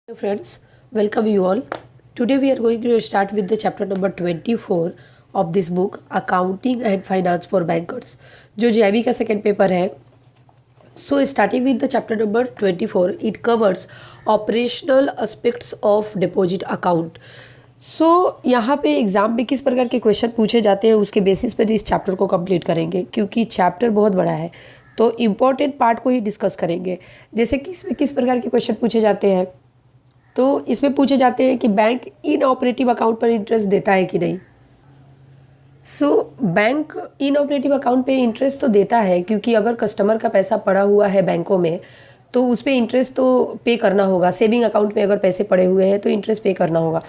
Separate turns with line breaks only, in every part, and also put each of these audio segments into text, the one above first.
Hello friends, welcome you all. Today we are going to start with the chapter number 24 of this book, Accounting and Finance for Bankers, जो JIB का second paper है. So starting with the chapter number 24, it covers operational aspects of deposit account. सो यहाँ पे exam में किस प्रकार के question पूछे जाते हैं उसके बेसिस पर इस चैप्टर को कंप्लीट करेंगे, क्योंकि चैप्टर बहुत बड़ा है तो इम्पॉर्टेंट पार्ट को ही डिस्कस करेंगे. जैसे कि इसमें किस प्रकार के क्वेश्चन पूछे जाते हैं, तो इसमें पूछे जाते हैं कि बैंक इन ऑपरेटिव अकाउंट पर इंटरेस्ट देता है कि नहीं. बैंक इन ऑपरेटिव अकाउंट पे इंटरेस्ट तो देता है, क्योंकि अगर कस्टमर का पैसा पड़ा हुआ है बैंकों में तो उस पर इंटरेस्ट तो पे करना होगा. सेविंग अकाउंट में अगर पैसे पड़े हुए हैं तो इंटरेस्ट पे करना होगा.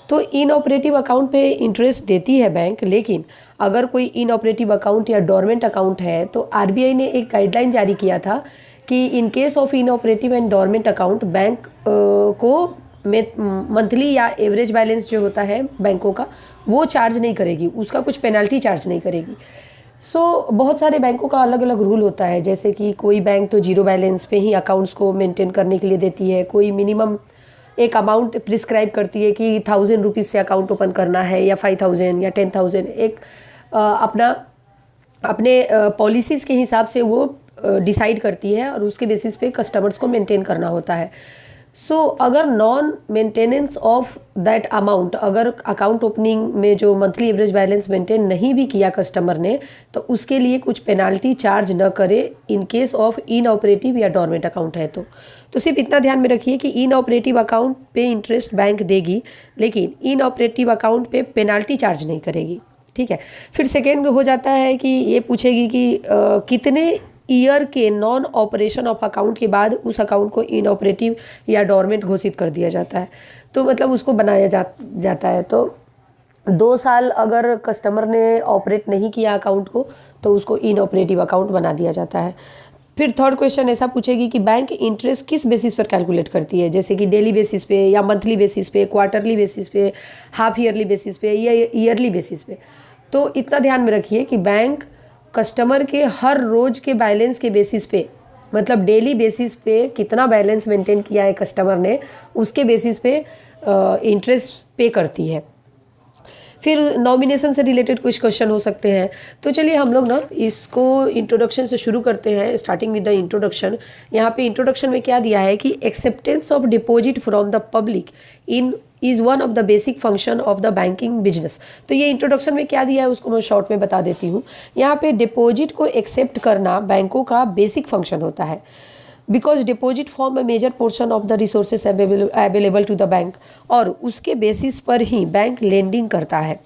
तो इन ऑपरेटिव अकाउंट पे इंटरेस्ट देती है बैंक, लेकिन अगर कोई इन ऑपरेटिव अकाउंट या डोरमेंट अकाउंट है तो आरबीआई ने एक गाइडलाइन जारी किया था कि in case of inoperative and dormant account bank को मंथली या एवरेज बैलेंस जो होता है बैंकों का वो चार्ज नहीं करेगी, उसका कुछ पेनल्टी चार्ज नहीं करेगी. बहुत सारे बैंकों का अलग अलग रूल होता है. जैसे कि कोई बैंक तो जीरो बैलेंस पे ही अकाउंट्स को मेंटेन करने के लिए देती है, कोई मिनिमम एक अमाउंट प्रिस्क्राइब करती है कि 1000 रुपीज़ से अकाउंट ओपन करना है या 5000 या 10,000. एक अपने पॉलिसीज़ के हिसाब से वो डिसाइड करती है और उसके बेसिस पे कस्टमर्स को मेंटेन करना होता है. अगर non maintenance of that amount, अगर अकाउंट ओपनिंग में जो मंथली एवरेज बैलेंस मेंटेन नहीं भी किया कस्टमर ने, तो उसके लिए कुछ पेनाल्टी चार्ज न करे इन केस ऑफ इन ऑपरेटिव या डोरमेंट अकाउंट है. तो सिर्फ इतना ध्यान में रखिए कि इन ऑपरेटिव अकाउंट पे इंटरेस्ट बैंक देगी, लेकिन इन ऑपरेटिव अकाउंट पे पेनाल्टी चार्ज नहीं करेगी. ठीक है. फिर सेकेंड हो जाता है कि ये पूछेगी कि कितने ईयर के नॉन ऑपरेशन ऑफ अकाउंट के बाद उस अकाउंट को इनऑपरेटिव या डोरमेंट घोषित कर दिया जाता है. तो मतलब उसको बनाया जाता है. तो 2 साल अगर कस्टमर ने ऑपरेट नहीं किया अकाउंट को तो उसको इनऑपरेटिव अकाउंट बना दिया जाता है. फिर थर्ड क्वेश्चन ऐसा पूछेगी कि बैंक इंटरेस्ट किस बेसिस पर कैलकुलेट करती है, जैसे कि डेली बेसिस पे या मंथली बेसिस पे, क्वार्टरली बेसिस पे, हाफ ईयरली बेसिस पे या ईयरली बेसिस पे. तो इतना ध्यान में रखिए कि बैंक कस्टमर के हर रोज़ के बैलेंस के बेसिस पे, मतलब डेली बेसिस पे कितना बैलेंस मेंटेन किया है कस्टमर ने, उसके बेसिस पे इंटरेस्ट पे करती है. फिर नॉमिनेशन से रिलेटेड कुछ क्वेश्चन हो सकते हैं. तो चलिए हम लोग ना इसको इंट्रोडक्शन से शुरू करते हैं. Starting with the introduction. यहाँ पे इंट्रोडक्शन में क्या दिया है कि acceptance of deposit from the public in is one of the basic function of the banking business. तो ये इंट्रोडक्शन में क्या दिया है उसको मैं शॉर्ट में बता देती हूँ. यहाँ पे डिपॉजिट को एक्सेप्ट करना बैंकों का बेसिक फंक्शन होता है, because deposit form a major portion of the resources available to the bank. और उसके बेसिस पर ही बैंक लेंडिंग करता है.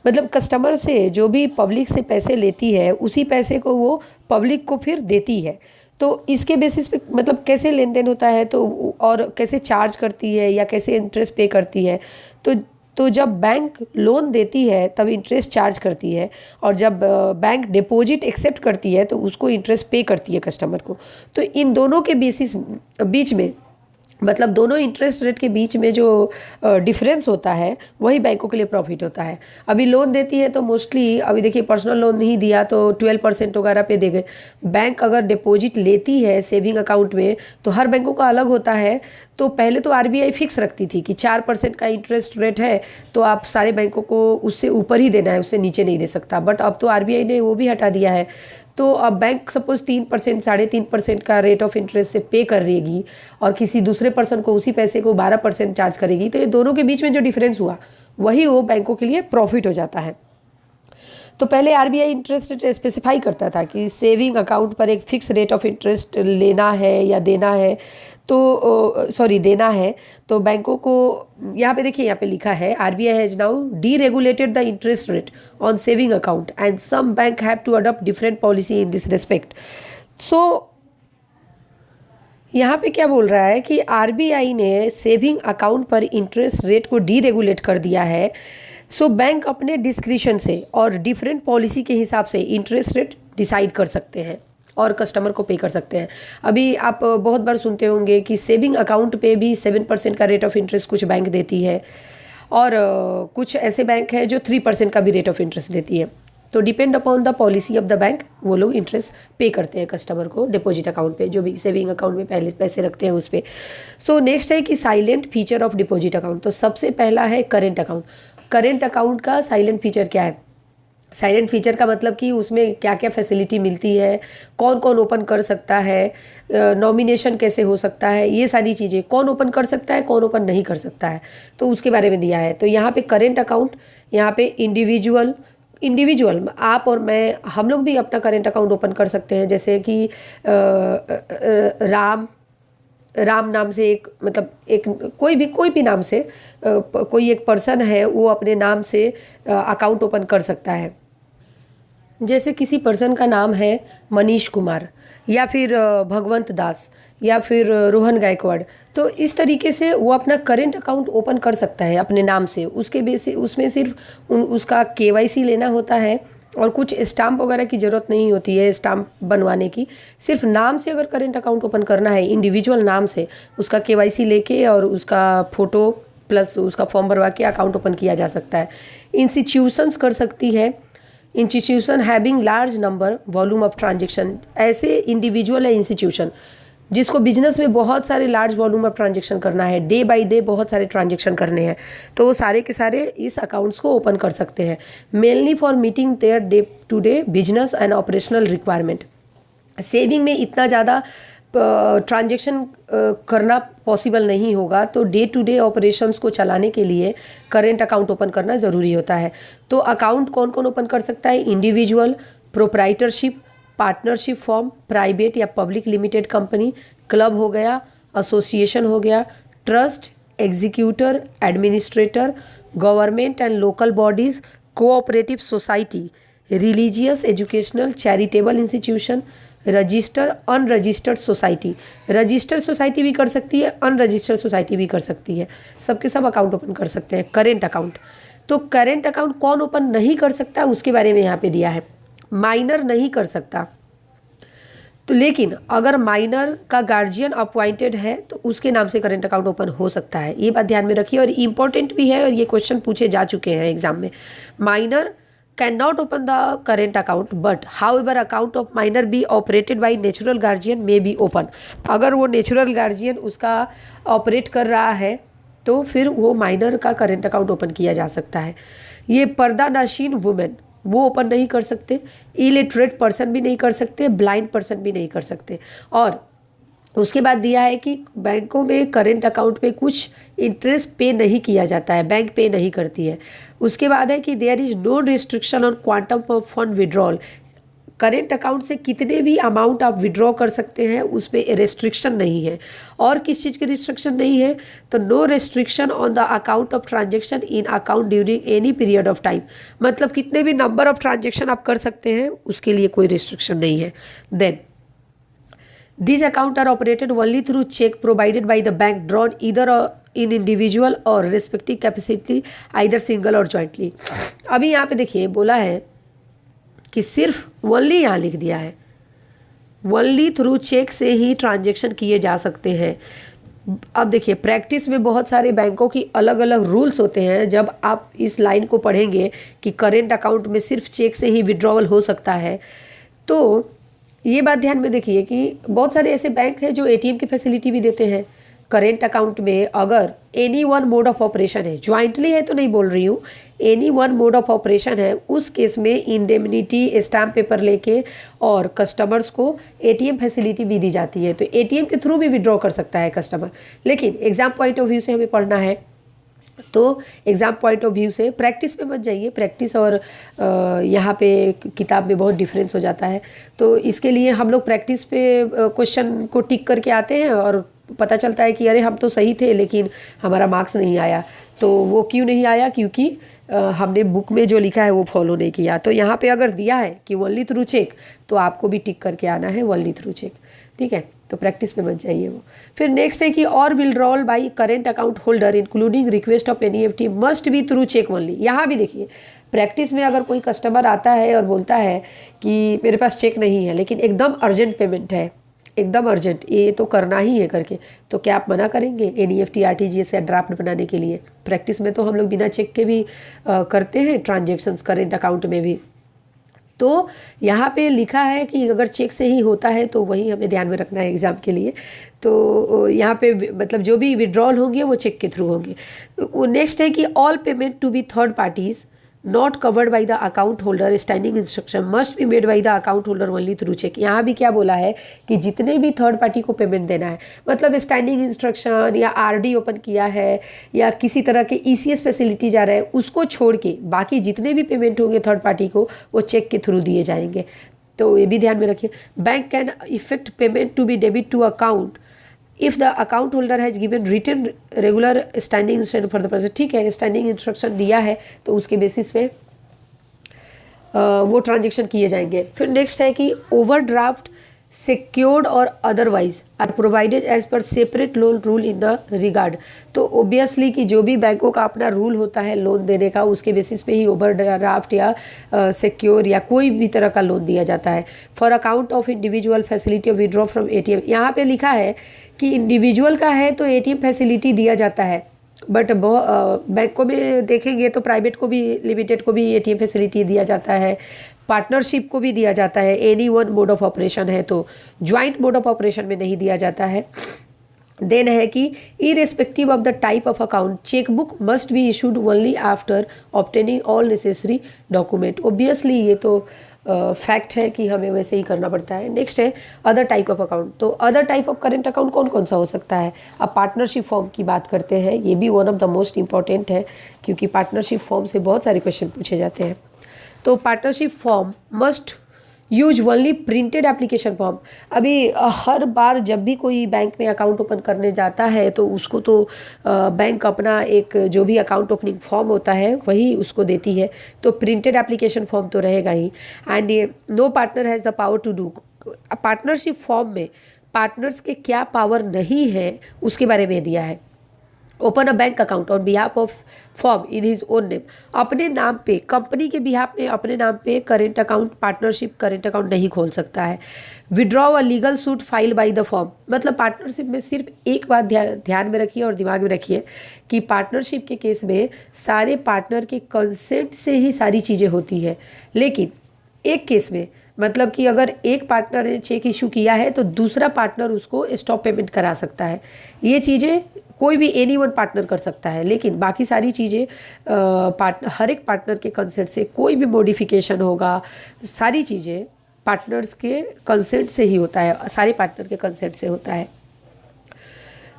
मतलब कस्टमर से जो भी पब्लिक से पैसे लेती है उसी पैसे को वो पब्लिक को फिर देती है. तो इसके बेसिस पे मतलब कैसे लेन देन होता है तो और कैसे चार्ज करती है या कैसे इंटरेस्ट पे करती है. तो जब बैंक लोन देती है तब इंटरेस्ट चार्ज करती है, और जब बैंक डिपॉजिट एक्सेप्ट करती है तो उसको इंटरेस्ट पे करती है कस्टमर को. तो इन दोनों के बीच में, मतलब दोनों इंटरेस्ट रेट के बीच में जो डिफरेंस होता है वही बैंकों के लिए प्रॉफिट होता है. अभी लोन देती है तो मोस्टली, अभी देखिए पर्सनल लोन नहीं दिया तो 12% वगैरह पे दे गए. बैंक अगर डिपॉजिट लेती है सेविंग अकाउंट में तो हर बैंकों का अलग होता है. तो पहले तो आरबीआई फिक्स रखती थी कि 4% का इंटरेस्ट रेट है तो आप सारे बैंकों को उससे ऊपर ही देना है, उससे नीचे नहीं दे सकता. बट अब तो आरबीआई ने वो भी हटा दिया है. तो अब बैंक सपोज 3%, 3.5% का रेट ऑफ इंटरेस्ट से पे कर रहेगी और किसी दूसरे पर्सन को उसी पैसे को 12% चार्ज करेगी. तो ये दोनों के बीच में जो डिफरेंस हुआ वही वो बैंकों के लिए प्रॉफिट हो जाता है. तो पहले आरबीआई इंटरेस्ट रेट स्पेसिफाई करता था कि सेविंग अकाउंट पर एक फिक्स रेट ऑफ इंटरेस्ट लेना है या देना है, तो देना है. तो बैंकों को यहाँ पे देखिए, यहाँ पे लिखा है RBI has now deregulated the interest rate on saving account and some bank have to adopt different policy in this respect. यहाँ पे क्या बोल रहा है कि आरबीआई ने सेविंग अकाउंट पर इंटरेस्ट रेट को डीरेगुलेट कर दिया है. बैंक अपने डिस्क्रिशन से और डिफरेंट पॉलिसी के हिसाब से इंटरेस्ट रेट डिसाइड कर सकते हैं और कस्टमर को पे कर सकते हैं. अभी आप बहुत बार सुनते होंगे कि सेविंग अकाउंट पे भी 7% का रेट ऑफ इंटरेस्ट कुछ बैंक देती है, और कुछ ऐसे बैंक हैं जो 3% का भी रेट ऑफ इंटरेस्ट देती है. तो depend upon the policy of the bank वो लोग इंटरेस्ट पे करते हैं कस्टमर को डिपॉजिट अकाउंट पे, जो भी सेविंग अकाउंट में पहले पैसे रखते हैं उस पर। सो नेक्स्ट है कि silent feature of deposit account. तो सबसे पहला है करेंट अकाउंट। करेंट अकाउंट का साइलेंट फीचर क्या है? साइलेंट फीचर का मतलब कि उसमें क्या क्या फैसिलिटी मिलती है, कौन कौन ओपन कर सकता है, नॉमिनेशन कैसे हो सकता है, ये सारी चीज़ें, कौन ओपन कर सकता है कौन ओपन नहीं कर सकता है, तो उसके बारे में दिया है। तो यहाँ पे करेंट अकाउंट, यहाँ पे इंडिविजुअल आप और मैं, हम लोग भी अपना करेंट अकाउंट ओपन कर सकते हैं। जैसे कि राम नाम से एक, मतलब एक कोई भी नाम से कोई एक पर्सन है वो अपने नाम से अकाउंट ओपन कर सकता है। जैसे किसी पर्सन का नाम है मनीष कुमार या फिर भगवंत दास या फिर रोहन गायकवाड़, तो इस तरीके से वो अपना करेंट अकाउंट ओपन कर सकता है अपने नाम से। उसके बेसिस उसमें सिर्फ उसका केवाईसी लेना होता है और कुछ स्टाम्प वगैरह की ज़रूरत नहीं होती है स्टाम्प बनवाने की। सिर्फ नाम से अगर करेंट अकाउंट ओपन करना है, इंडिविजुअल नाम से, उसका केवाईसी लेके और उसका फ़ोटो प्लस उसका फॉर्म भरवा के अकाउंट ओपन किया जा सकता है। इंस्टीट्यूशंस कर सकती है, institution having large number volume of transaction. ऐसे इंडिविजुअल है इंस्टीट्यूशन जिसको बिजनेस में बहुत सारे लार्ज वॉल्यूम ऑफ ट्रांजेक्शन करना है, डे बाय डे बहुत सारे ट्रांजेक्शन करने हैं, तो वो सारे के सारे इस अकाउंट्स को ओपन कर सकते हैं। Mainly for meeting their day to day business and operational requirement. Saving में इतना ज़्यादा ट्रांजेक्शन करना पॉसिबल नहीं होगा, तो डे टू डे ऑपरेशंस को चलाने के लिए करेंट अकाउंट ओपन करना ज़रूरी होता है। तो अकाउंट कौन कौन ओपन कर सकता है? Individual, proprietorship, partnership form, private या पब्लिक लिमिटेड कंपनी, क्लब हो गया, एसोसिएशन हो गया, trust, executor, administrator, government and local bodies, cooperative society, religious, educational, charitable institution, register, unregistered society. Registered society भी कर सकती है, अनरजिस्टर्ड सोसाइटी भी कर सकती है, सबके सब अकाउंट ओपन कर सकते हैं करेंट अकाउंट। तो करेंट अकाउंट कौन ओपन नहीं कर सकता उसके बारे में यहाँ पे दिया है। माइनर नहीं कर सकता, तो लेकिन अगर माइनर का गार्जियन अपॉइंटेड है तो उसके नाम से करेंट अकाउंट ओपन हो सकता है। ये बात ध्यान में रखिए और इम्पोर्टेंट भी है, और ये क्वेश्चन पूछे जा चुके हैं एग्जाम में। Minor can not open the current account but how ever account of minor be operated by natural guardian may be open. अगर वो नेचुरल गार्जियन उसका ऑपरेट कर रहा है तो फिर वो माइनर का करेंट अकाउंट ओपन किया जा सकता है। ये पर्दानाशीन वुमेन वो ओपन नहीं कर सकते, इलिटरेट पर्सन भी नहीं कर सकते, ब्लाइंड पर्सन भी नहीं कर सकते। और उसके बाद दिया है कि बैंकों में करेंट अकाउंट पे कुछ इंटरेस्ट पे नहीं किया जाता है, बैंक पे नहीं करती है। उसके बाद है कि there is no restriction on quantum of fund withdrawal. Current account से कितने भी अमाउंट आप विड्रॉ कर सकते हैं, उस पर रेस्ट्रिक्शन नहीं है। और किस चीज़ की रिस्ट्रिक्शन नहीं है? तो no restriction on the account of transaction in account during any period of time. मतलब कितने भी नंबर ऑफ ट्रांजेक्शन आप कर सकते हैं, उसके लिए कोई रिस्ट्रिक्शन नहीं है। Then these accounts are operated only through check provided by the bank drawn either in individual or respective capacity either single or jointly। अभी यहाँ पे देखिए बोला है कि सिर्फ ओनली, यहाँ लिख दिया है ओनली थ्रू चेक से ही ट्रांजेक्शन किए जा सकते हैं। अब देखिए प्रैक्टिस में बहुत सारे बैंकों की अलग अलग रूल्स होते हैं। जब आप इस लाइन को पढ़ेंगे कि करेंट अकाउंट में सिर्फ चेक से ही विड्रॉवल हो सकता है, तो ये बात ध्यान में देखिए कि बहुत सारे ऐसे बैंक हैं जो एटीएम की फैसिलिटी भी देते हैं करेंट अकाउंट में। अगर any one mod of operation है, ज्वाइंटली है तो नहीं बोल रही हूँ, any one mod of operation है, उस केस में इंडेमनिटी स्टैम्प पेपर लेके और कस्टमर्स को एटीएम फैसिलिटी भी दी जाती है। तो एटीएम के थ्रू भी विड्रॉ कर सकता है कस्टमर। लेकिन एग्जाम पॉइंट ऑफ व्यू से हमें पढ़ना है, तो एग्ज़ाम पॉइंट ऑफ व्यू से प्रैक्टिस पे मत जाइए। प्रैक्टिस और यहाँ पे किताब में बहुत डिफरेंस हो जाता है। तो इसके लिए हम लोग प्रैक्टिस पे क्वेश्चन को टिक करके आते हैं और पता चलता है कि अरे हम तो सही थे लेकिन हमारा मार्क्स नहीं आया। तो वो क्यों नहीं आया? क्योंकि हमने बुक में जो लिखा है वो फॉलो नहीं किया। तो यहाँ पे अगर दिया है कि ओनली थ्रू चेक, तो आपको भी टिक करके आना है ओनली थ्रू चेक, ठीक है। तो प्रैक्टिस पे मत जाइए वो। फिर नेक्स्ट है कि और withdrawal by current account holder including request of NEFT must be through cheque only. यहाँ भी देखिए प्रैक्टिस में अगर कोई कस्टमर आता है और बोलता है कि मेरे पास चेक नहीं है लेकिन एकदम अर्जेंट पेमेंट है, एकदम अर्जेंट, ये तो करना ही है करके, तो क्या आप मना करेंगे एनईएफटी आरटीजीएस या ड्राफ्ट बनाने के लिए? प्रैक्टिस में तो हम लोग बिना चेक के भी करते हैं ट्रांजेक्शन्स करेंट अकाउंट में भी। तो यहाँ पे लिखा है कि अगर चेक से ही होता है तो वही हमें ध्यान में रखना है एग्ज़ाम के लिए। तो यहाँ पे मतलब जो भी विड्रॉल होंगे वो चेक के थ्रू होंगे। नेक्स्ट है कि all payment to be third parties not covered by the account holder standing instruction must be made by the account holder only through cheque. यहाँ भी क्या बोला है कि जितने भी थर्ड पार्टी को पेमेंट देना है, मतलब स्टैंडिंग इंस्ट्रक्शन या आरडी ओपन किया है या किसी तरह के ईसीएस फैसिलिटी जा रहा है, उसको छोड़ के बाकी जितने भी पेमेंट होंगे थर्ड पार्टी को वो चेक के थ्रू दिए जाएंगे। तो ये भी ध्यान में रखिए। Bank can effect payment to be debit to account if the account holder has given written regular standing instruction for the person. ठीक है, स्टैंडिंग इंस्ट्रक्शन दिया है तो उसके बेसिस पे वो ट्रांजेक्शन किए जाएंगे। फिर नेक्स्ट है कि ओवरड्राफ्ट सिक्योर्ड और otherwise are provided as per separate loan rule in the regard. तो ओबियसली कि जो भी बैंकों का अपना रूल होता है लोन देने का, उसके बेसिस पे ही ओवरड्राफ्ट या सिक्योर या कोई भी तरह का लोन दिया जाता है। For account of individual facility of withdraw from ATM, यहाँ पे लिखा है कि इंडिविजुअल का है तो एटीएम फैसिलिटी दिया जाता है, बट बैंकों में देखेंगे तो प्राइवेट को भी, लिमिटेड को भी एटीएम फैसिलिटी दिया जाता है, पार्टनरशिप को भी दिया जाता है। Any one mod of operation है तो ज्वाइंट मोड ऑफ ऑपरेशन में नहीं दिया जाता है। देन है कि irrespective of the type of account chequebook must be issued only after obtaining all necessary document. Obviously ये तो फैक्ट है कि हमें वैसे ही करना पड़ता है। नेक्स्ट है अदर टाइप ऑफ अकाउंट। तो other type of current account कौन कौन सा हो सकता है? अब पार्टनरशिप फॉर्म की बात करते हैं, ये भी one of the most important है क्योंकि पार्टनरशिप फॉर्म से बहुत सारे क्वेश्चन पूछे जाते हैं। तो partnership form must use only printed application form. अभी हर बार जब भी कोई बैंक में अकाउंट ओपन करने जाता है तो उसको तो बैंक अपना एक जो भी अकाउंट ओपनिंग फॉर्म होता है वही उसको देती है, तो प्रिंटेड एप्लीकेशन फॉर्म तो रहेगा ही। And no partner has the power to do. Partnership form में पार्टनर्स के क्या पावर नहीं है उसके बारे में दिया है। Open a bank account on behalf of form in his own name, अपने नाम पे, कंपनी के बिहाफ में अपने नाम पे current account, partnership current account नहीं खोल सकता है। Withdraw a legal suit file by the form, मतलब पार्टनरशिप में सिर्फ एक बात ध्यान में रखिए और दिमाग में रखिए कि पार्टनरशिप के केस में सारे पार्टनर के कंसेंट से ही सारी चीज़ें होती है। लेकिन एक केस में मतलब कि अगर एक पार्टनर ने चेक इशू किया है तो दूसरा पार्टनर उसको स्टॉप पेमेंट करा सकता है। ये चीज़ें कोई भी एनी वन पार्टनर कर सकता है, लेकिन बाकी सारी चीज़ें हर एक पार्टनर के कंसेंट से, कोई भी मॉडिफिकेशन होगा, सारी चीज़ें पार्टनर्स के कंसेंट से ही होता है, सारे पार्टनर के कंसेंट से होता है।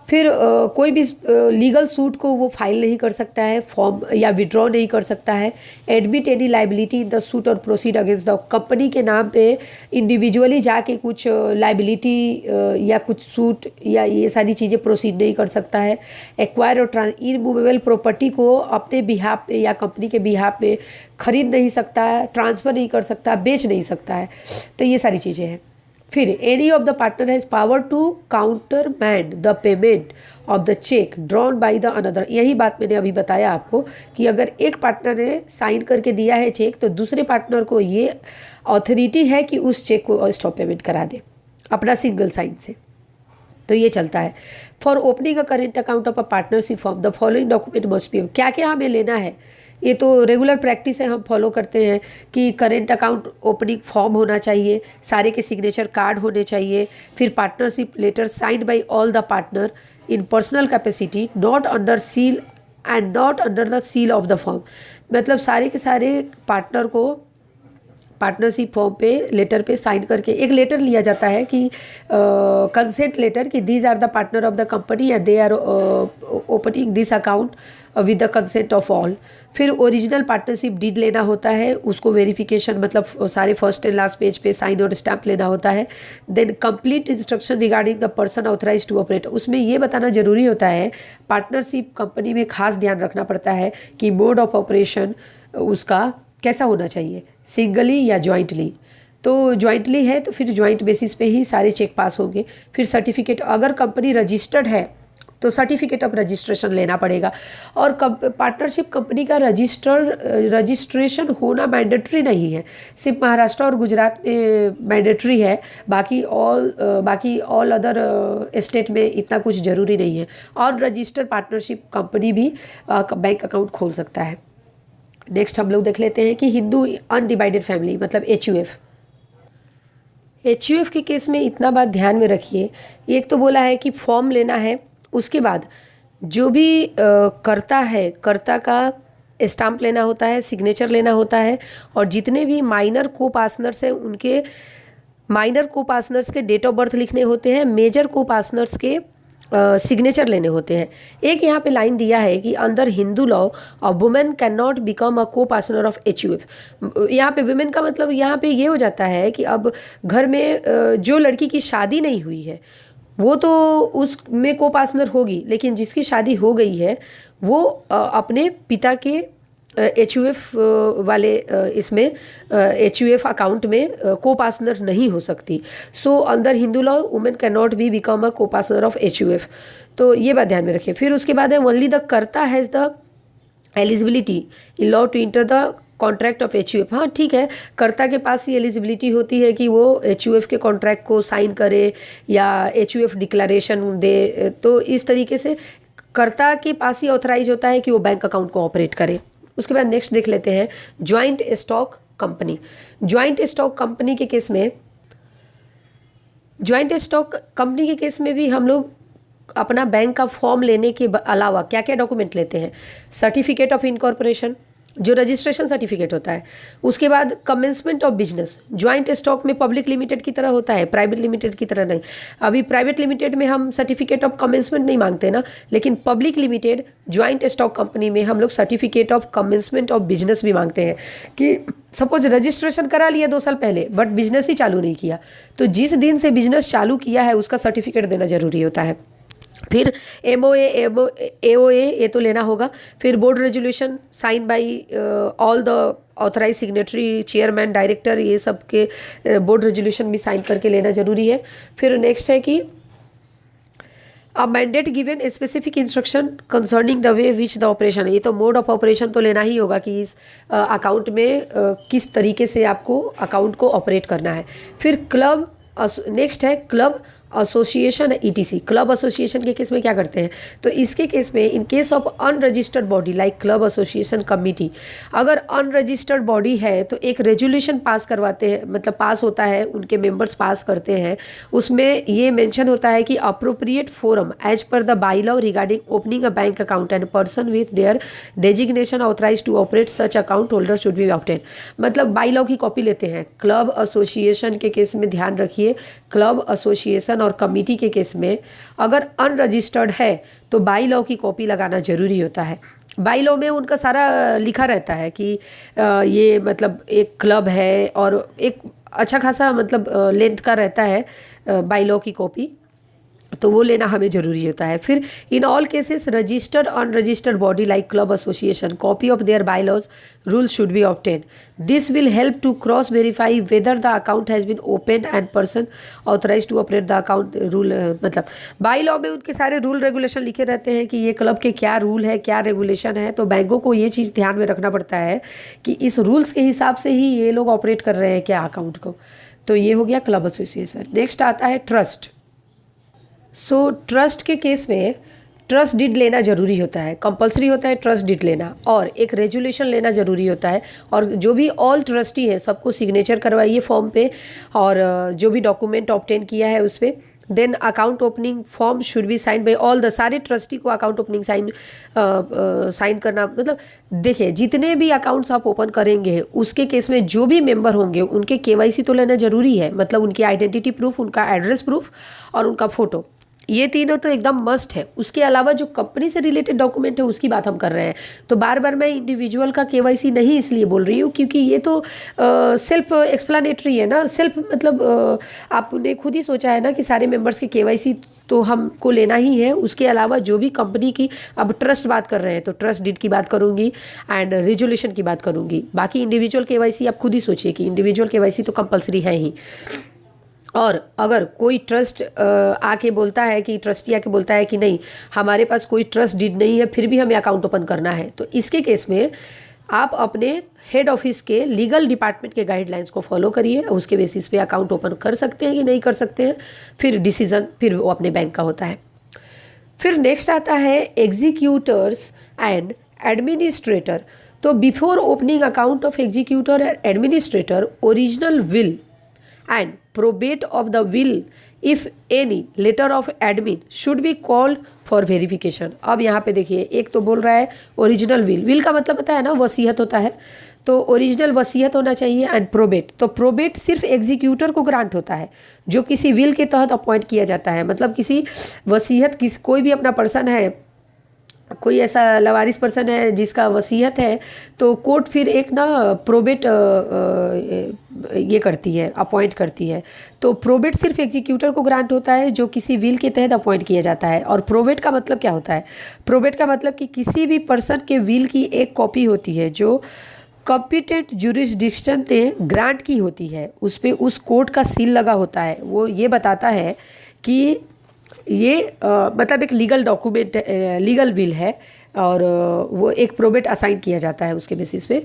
फिर कोई भी लीगल सूट को वो फाइल नहीं कर सकता है, फॉर्म या विड्रॉ नहीं कर सकता है। Admit any liability in the suit और प्रोसीड अगेंस्ट द कंपनी के नाम पे इंडिविजुअली जाके कुछ लाइबिलिटी या कुछ सूट या ये सारी चीज़ें प्रोसीड नहीं कर सकता है। एक्वायर और इनमूवेबल प्रॉपर्टी को अपने बिहाफ पे या कंपनी के बिहाफ पे खरीद नहीं सकता है, ट्रांसफ़र नहीं कर सकता, बेच नहीं सकता है। तो ये सारी चीज़ें हैं। फिर any of the partner has power to countermand the payment of the cheque drawn by the another. यही बात मैंने अभी बताया आपको कि अगर एक पार्टनर ने साइन करके दिया है चेक तो दूसरे पार्टनर को ये अथॉरिटी है कि उस चेक को स्टॉप पेमेंट करा दे अपना सिंगल साइन से। तो ये चलता है। For opening a current account of a partnership form the following document must be. क्या क्या हमें लेना है, ये तो रेगुलर प्रैक्टिस है, हम फॉलो करते हैं कि करेंट अकाउंट ओपनिंग फॉर्म होना चाहिए, सारे के सिग्नेचर कार्ड होने चाहिए, फिर partnership letter signed by all the partner in personal capacity not under seal and not under the seal of the form. मतलब सारे के सारे पार्टनर को पार्टनरशिप फॉर्म पे लेटर पे साइन करके एक लेटर लिया जाता है कि कंसेंट लेटर कि these are the partner of the company या they are opening this account with the consent of all. फिर ओरिजिनल पार्टनरशिप डीड लेना होता है, उसको वेरिफिकेशन मतलब सारे फर्स्ट एंड लास्ट पेज पे साइन और स्टैम्प लेना होता है। Then complete instruction regarding the person authorise to operate, उसमें ये बताना जरूरी होता है, पार्टनरशिप कंपनी में खास ध्यान रखना पड़ता है कि मोड ऑफ ऑपरेशन उसका कैसा होना चाहिए, सिंगली या ज्वाइंटली। तो ज्वाइंटली है तो फिर ज्वाइंट बेसिस पे ही सारे चेक पास होंगे। फिर सर्टिफिकेट, अगर कंपनी रजिस्टर्ड है तो सर्टिफिकेट ऑफ रजिस्ट्रेशन लेना पड़ेगा। और पार्टनरशिप कंपनी का रजिस्ट्रेशन होना मैंडेटरी नहीं है, सिर्फ महाराष्ट्र और गुजरात में मैंडेटरी है, बाकी ऑल अदर स्टेट में इतना कुछ ज़रूरी नहीं है। और रजिस्टर्ड पार्टनरशिप कंपनी भी बैंक अकाउंट खोल सकता है। नेक्स्ट हम लोग देख लेते हैं कि हिंदू अनडिवाइडेड फैमिली मतलब HUF। HUF के केस में इतना बात ध्यान में रखिए, एक तो बोला है कि फॉर्म लेना है, उसके बाद जो भी कर्ता है, कर्ता का स्टाम्प लेना होता है, सिग्नेचर लेना होता है, और जितने भी माइनर को पार्टनर्स हैं उनके माइनर को पार्टनर्स के डेट ऑफ बर्थ लिखने होते हैं, मेजर को पार्टनर्स के सिग्नेचर लेने होते हैं। एक यहाँ पे लाइन दिया है कि under Hindu law a women can not become a को पार्टनर ऑफ HUF। यहाँ पे वुमेन का मतलब यहाँ पे ये हो जाता है कि अब घर में जो लड़की की शादी नहीं हुई है वो तो उसमें को पार्टनर होगी, लेकिन जिसकी शादी हो गई है वो अपने पिता के HUF वाले इसमें HUF अकाउंट में को पार्टनर नहीं हो सकती। So under Hindu law women can not be become a को पार्टनर ऑफ HUF। तो ये बात ध्यान में रखिए। फिर उसके बाद है only the karta has the eligibility in law to enter the contract of HUF। हाँ ठीक है, कर्ता के पास ही एलिजिबिलिटी होती है कि वो HUF के कॉन्ट्रैक्ट को साइन करे या HUF डिक्लेरेशन दे। तो इस तरीके से कर्ता के पास ही ऑथराइज होता है कि वो बैंक अकाउंट को ऑपरेट करे। उसके बाद नेक्स्ट देख लेते हैं joint stock company. Joint stock company के केस में भी हम लोग अपना बैंक का फॉर्म लेने के अलावा क्या क्या डॉक्यूमेंट लेते हैं? सर्टिफिकेट ऑफ इनकॉर्पोरेशन, जो रजिस्ट्रेशन सर्टिफिकेट होता है। उसके बाद commencement of business. Joint stock में पब्लिक लिमिटेड की तरह होता है, प्राइवेट लिमिटेड की तरह नहीं। अभी प्राइवेट लिमिटेड में हम सर्टिफिकेट ऑफ कमेंसमेंट नहीं मांगते ना, लेकिन public limited joint stock company में हम लोग certificate of commencement of business भी मांगते हैं कि सपोज रजिस्ट्रेशन करा लिया 2 साल पहले बट बिजनेस ही चालू नहीं किया, तो जिस दिन से बिजनेस चालू किया है उसका सर्टिफिकेट देना जरूरी होता है। फिर MOA AOA ये तो लेना होगा। फिर board resolution sign by all the authorise signatory, chairman, director, ये सब के बोर्ड रेजोल्यूशन भी साइन करके लेना जरूरी है। फिर नेक्स्ट है कि a mandate given specific instruction concerning the way which the operation. ये तो मोड ऑफ ऑपरेशन तो लेना ही होगा कि इस अकाउंट में किस तरीके से आपको अकाउंट को ऑपरेट करना है। फिर क्लब, नेक्स्ट है club association ETC। Club association के केस में क्या करते हैं? तो इसके केस में इन case of unregistered body like club association committee, अगर अनरजिस्टर्ड बॉडी है तो एक रेजोल्यूशन पास करवाते हैं, मतलब पास होता है, उनके मेंबर्स पास करते हैं। उसमें ये मेंशन होता है कि appropriate forum as per the bylaw regarding opening a bank account and person with their designation authorise to operate such account holder should be obtain. मतलब बाई लॉ की कॉपी लेते हैं। क्लब एसोसिएशन के case में ध्यान रखिए, club association और committee के केस में अगर अनरजिस्टर्ड है तो बाई लॉ की कॉपी लगाना जरूरी होता है। बाई लॉ में उनका सारा लिखा रहता है कि ये मतलब एक क्लब है और एक अच्छा खासा मतलब लेंथ का रहता है बाई लॉ की कॉपी, तो वो लेना हमें ज़रूरी होता है। फिर in all cases registered unregistered body like club association copy of their bylaws rule should be obtain. This will help to cross verify whether the account has been open and person authorise to operate the account. Rule मतलब bylaw में उनके सारे rule regulation लिखे रहते हैं कि ये club के क्या रूल है, क्या रेगुलेशन है। तो बैंकों को ये चीज़ ध्यान में रखना पड़ता है कि इस रूल्स के हिसाब से ही ये लोग ऑपरेट कर रहे हैं क्या अकाउंट को। तो ये हो गया क्लब एसोसिएशन। नेक्स्ट आता है ट्रस्ट। सो ट्रस्ट के केस में ट्रस्ट डीड लेना ज़रूरी होता है, कंपलसरी होता है ट्रस्ट डीड लेना, और एक रेजोल्यूशन लेना ज़रूरी होता है। और जो भी ऑल ट्रस्टी है सबको सिग्नेचर करवाइए फॉर्म पे, और जो भी डॉक्यूमेंट ऑब्टेन किया है उस पर। Then account opening form should be sign by all the, सारे ट्रस्टी को अकाउंट ओपनिंग साइन करना। मतलब देखिए जितने भी अकाउंट्स आप ओपन करेंगे उसके केस में जो भी मेंबर होंगे उनके KYC तो लेना ज़रूरी है, मतलब उनकी आइडेंटिटी प्रूफ, उनका एड्रेस प्रूफ और उनका फ़ोटो, ये तीनों तो एकदम मस्ट है। उसके अलावा जो कंपनी से रिलेटेड डॉक्यूमेंट है उसकी बात हम कर रहे हैं। तो बार बार मैं इंडिविजुअल का KYC नहीं इसलिए बोल रही हूँ क्योंकि ये तो सेल्फ एक्सप्लेनेटरी है ना। सेल्फ मतलब आपने खुद ही सोचा है ना कि सारे मेंबर्स के KYC तो हमको लेना ही है। उसके अलावा जो भी कंपनी की, अब ट्रस्ट बात कर रहे हैं तो ट्रस्ट डीड की बात करूँगी एंड रेजोल्यूशन की बात करूँगी। बाकी इंडिविजुअल KYC आप खुद ही सोचिए कि इंडिविजुअल KYC तो कंपलसरी है ही। और अगर कोई ट्रस्ट आके बोलता है कि ट्रस्टी आके बोलता है कि नहीं हमारे पास कोई ट्रस्ट डीड नहीं है फिर भी हमें अकाउंट ओपन करना है, तो इसके केस में आप अपने हेड ऑफिस के लीगल डिपार्टमेंट के गाइडलाइंस को फॉलो करिए, उसके बेसिस पे अकाउंट ओपन कर सकते हैं कि नहीं कर सकते हैं, फिर डिसीजन फिर वो अपने बैंक का होता है। फिर नेक्स्ट आता है एग्जीक्यूटर्स एंड एडमिनिस्ट्रेटर। तो before opening account of executor and administrator original will and probate of the will if any letter of admin should be called for verification। अब यहाँ पे देखिए, एक तो बोल रहा है ओरिजिनल विल का मतलब होता है ना वसीयत होता है, तो ओरिजिनल वसीयत होना चाहिए एंड प्रोबेट। तो प्रोबेट सिर्फ एग्जीक्यूटर को ग्रांट होता है जो किसी विल के तहत अपॉइंट किया जाता है। मतलब किसी वसीयत कोई भी अपना पर्सन है, कोई ऐसा लवारिस पर्सन है जिसका वसीयत है, तो कोर्ट फिर एक ना प्रोबेट ये करती है, अपॉइंट करती है। तो प्रोबेट सिर्फ एग्जीक्यूटर को ग्रांट होता है जो किसी विल के तहत अपॉइंट किया जाता है। और प्रोबेट का मतलब क्या होता है? प्रोबेट का मतलब कि किसी भी पर्सन के विल की एक कॉपी होती है जो कॉम्पिटेंट जुरिस्डिक्शन ने ग्रांट की होती है, उस पर उस कोर्ट का सील लगा होता है। वो ये बताता है कि ये मतलब एक लीगल डॉक्यूमेंट, लीगल विल है, और वो एक प्रोबेट असाइन किया जाता है उसके बेसिस पे।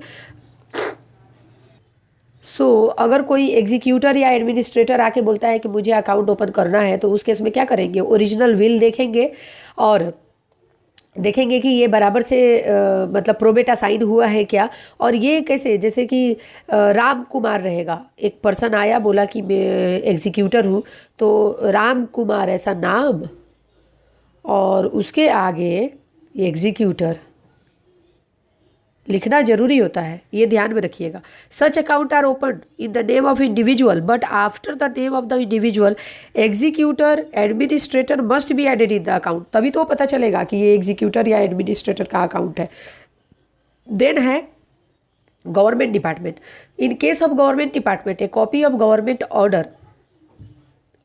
अगर कोई एग्जीक्यूटर या एडमिनिस्ट्रेटर आके बोलता है कि मुझे अकाउंट ओपन करना है, तो उस केस में क्या करेंगे? ओरिजिनल विल देखेंगे और देखेंगे कि ये बराबर से मतलब प्रोबेट असाइन हुआ है क्या। और ये कैसे, जैसे कि राम कुमार रहेगा, एक पर्सन आया बोला कि मैं एग्जीक्यूटर हूँ, तो राम कुमार ऐसा नाम और उसके आगे एग्जीक्यूटर लिखना जरूरी होता है, ये ध्यान में रखिएगा। Such account are open in the name of individual but after the name of the individual executor administrator must be added in the account. तभी तो पता चलेगा कि ये एग्जीक्यूटर या एडमिनिस्ट्रेटर का अकाउंट है। देन है government department. In case of government department a copy of government order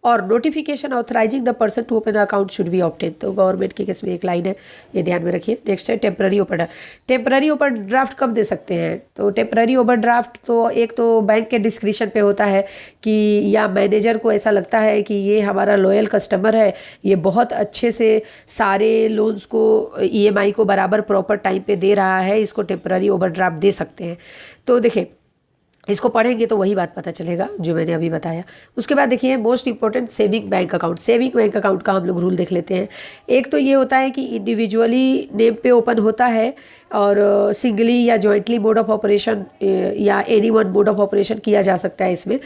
और notification authorizing the person to open account should be obtain. तो गवर्नमेंट के केस में एक लाइन है, ये ध्यान में रखिए। नेक्स्ट है टेम्पररी ओवरड्राफ्ट। टेम्पररी ओवरड्राफ्ट कब दे सकते हैं? तो टेम्पररी ओवरड्राफ्ट तो एक तो बैंक के डिस्क्रिप्शन पे होता है कि या मैनेजर को ऐसा लगता है कि ये हमारा लॉयल कस्टमर है, ये बहुत अच्छे से सारे लोन्स को EMI को बराबर प्रॉपर टाइम पे दे रहा है, इसको टेम्पररी ओवरड्राफ्ट दे सकते हैं। तो देखिए, इसको पढ़ेंगे तो वही बात पता चलेगा जो मैंने अभी बताया। उसके बाद देखिए most important saving bank account. Saving bank account का हम लोग रूल देख लेते हैं। एक तो ये होता है कि इंडिविजुअली नेम पे ओपन होता है और सिंगली या जॉइंटली मोड ऑफ ऑपरेशन या any one mod of operation किया जा सकता है इसमें।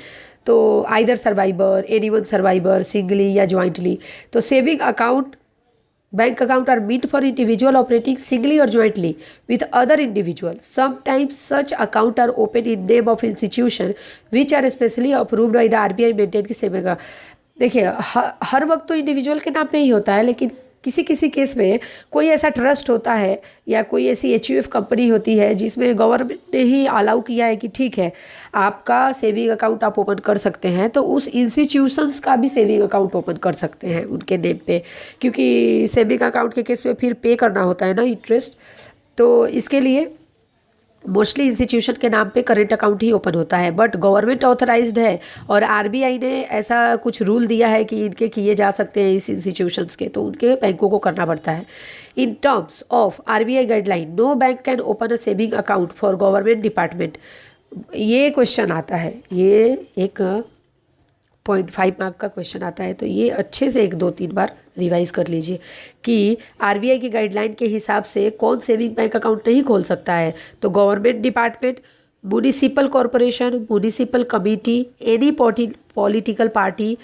तो either survivor, any one survivor, singly या जॉइंटली। तो saving account bank account are meant for individual operating singly or jointly with other individual. Sometimes such account are open in name of institution which are specially approved by the RBI maintain की saving. देखिए हर वक्त तो individual के नाम पे ही होता है, लेकिन किसी किसी केस में कोई ऐसा ट्रस्ट होता है या कोई ऐसी HUF कंपनी होती है जिसमें गवर्नमेंट ने ही अलाउ किया है कि ठीक है आपका सेविंग अकाउंट आप ओपन कर सकते हैं, तो उस इंस्टीट्यूशंस का भी सेविंग अकाउंट ओपन कर सकते हैं उनके नेम पे, क्योंकि सेविंग अकाउंट के केस में फिर पे करना होता है ना इंटरेस्ट। तो इसके लिए मोस्टली इंस्टीट्यूशन के नाम पे करेंट अकाउंट ही ओपन होता है, बट गवर्नमेंट ऑथराइज्ड है और RBI ने ऐसा कुछ रूल दिया है कि इनके किए जा सकते हैं इस इंस्टीट्यूशंस के, तो उनके बैंकों को करना पड़ता है। In terms of RBI guideline no bank can open a saving account for government department. ये क्वेश्चन आता है, ये एक 0.5 मार्क का क्वेश्चन आता है, तो ये अच्छे से 1-2-3 बार रिवाइज कर लीजिए कि RBI की गाइडलाइन के हिसाब से कौन सेविंग बैंक अकाउंट नहीं खोल सकता है। तो government department, municipal corporation, municipal committee, any political party,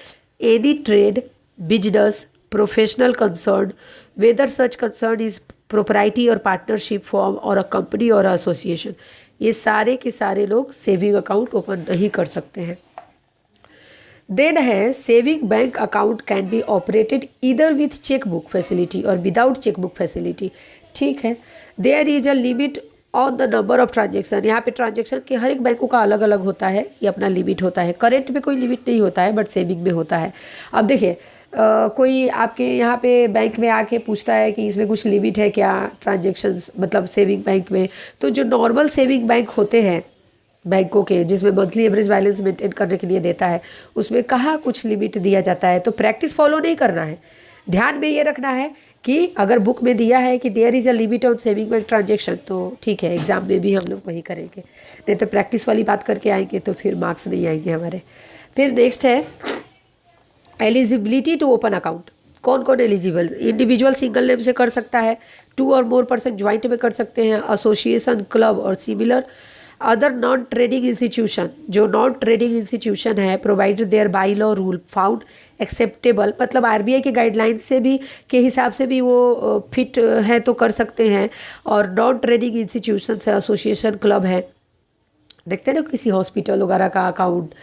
any trade, business, professional concern, whether such concern is proprietary और पार्टनरशिप फॉर्म और अ कंपनी और एसोसिएशन, ये सारे के सारे लोग सेविंग अकाउंट ओपन नहीं कर सकते हैं। देन है saving bank account can be operated either with chequebook facility और विदाउट चेकबुक फैसिलिटी। ठीक है, there is a limit on the number of transaction. यहाँ पे ट्रांजेक्शन के हर एक बैंकों का अलग अलग होता है, ये अपना लिमिट होता है। करेंट में कोई लिमिट नहीं होता है, बट सेविंग में होता है। अब देखिए कोई आपके यहाँ पे बैंक में आके पूछता है कि इसमें कुछ लिमिट है क्या ट्रांजेक्शन्स, मतलब सेविंग बैंक में। तो जो नॉर्मल सेविंग बैंक होते हैं बैंकों के, जिसमें मंथली एवरेज बैलेंस मेंटेन करने के लिए देता है, उसमें कहाँ कुछ लिमिट दिया जाता है। तो प्रैक्टिस फॉलो नहीं करना है, ध्यान में ये रखना है कि अगर बुक में दिया है कि there is a limit on saving bank transaction, तो ठीक है एग्जाम में भी हम लोग वही करेंगे, नहीं तो प्रैक्टिस वाली बात करके आएंगे तो फिर मार्क्स नहीं आएंगे हमारे। फिर नेक्स्ट है एलिजिबिलिटी टू ओपन अकाउंट। कौन कौन एलिजिबल? इंडिविजुअल सिंगल नेम से कर सकता है, 2 और मोर पर्सन ज्वाइंट में कर सकते हैं, एसोसिएशन, क्लब और similar. Other non trading institution, जो नॉन ट्रेडिंग इंस्टीट्यूशन है, provided their bylaw rule found acceptable, मतलब आरबीआई के गाइडलाइन से भी के हिसाब से भी वो फिट है तो कर सकते हैं। और नॉन ट्रेडिंग इंस्टीट्यूशन है, एसोसिएशन, क्लब है। देखते हैं ना किसी हॉस्पिटल वगैरह का अकाउंट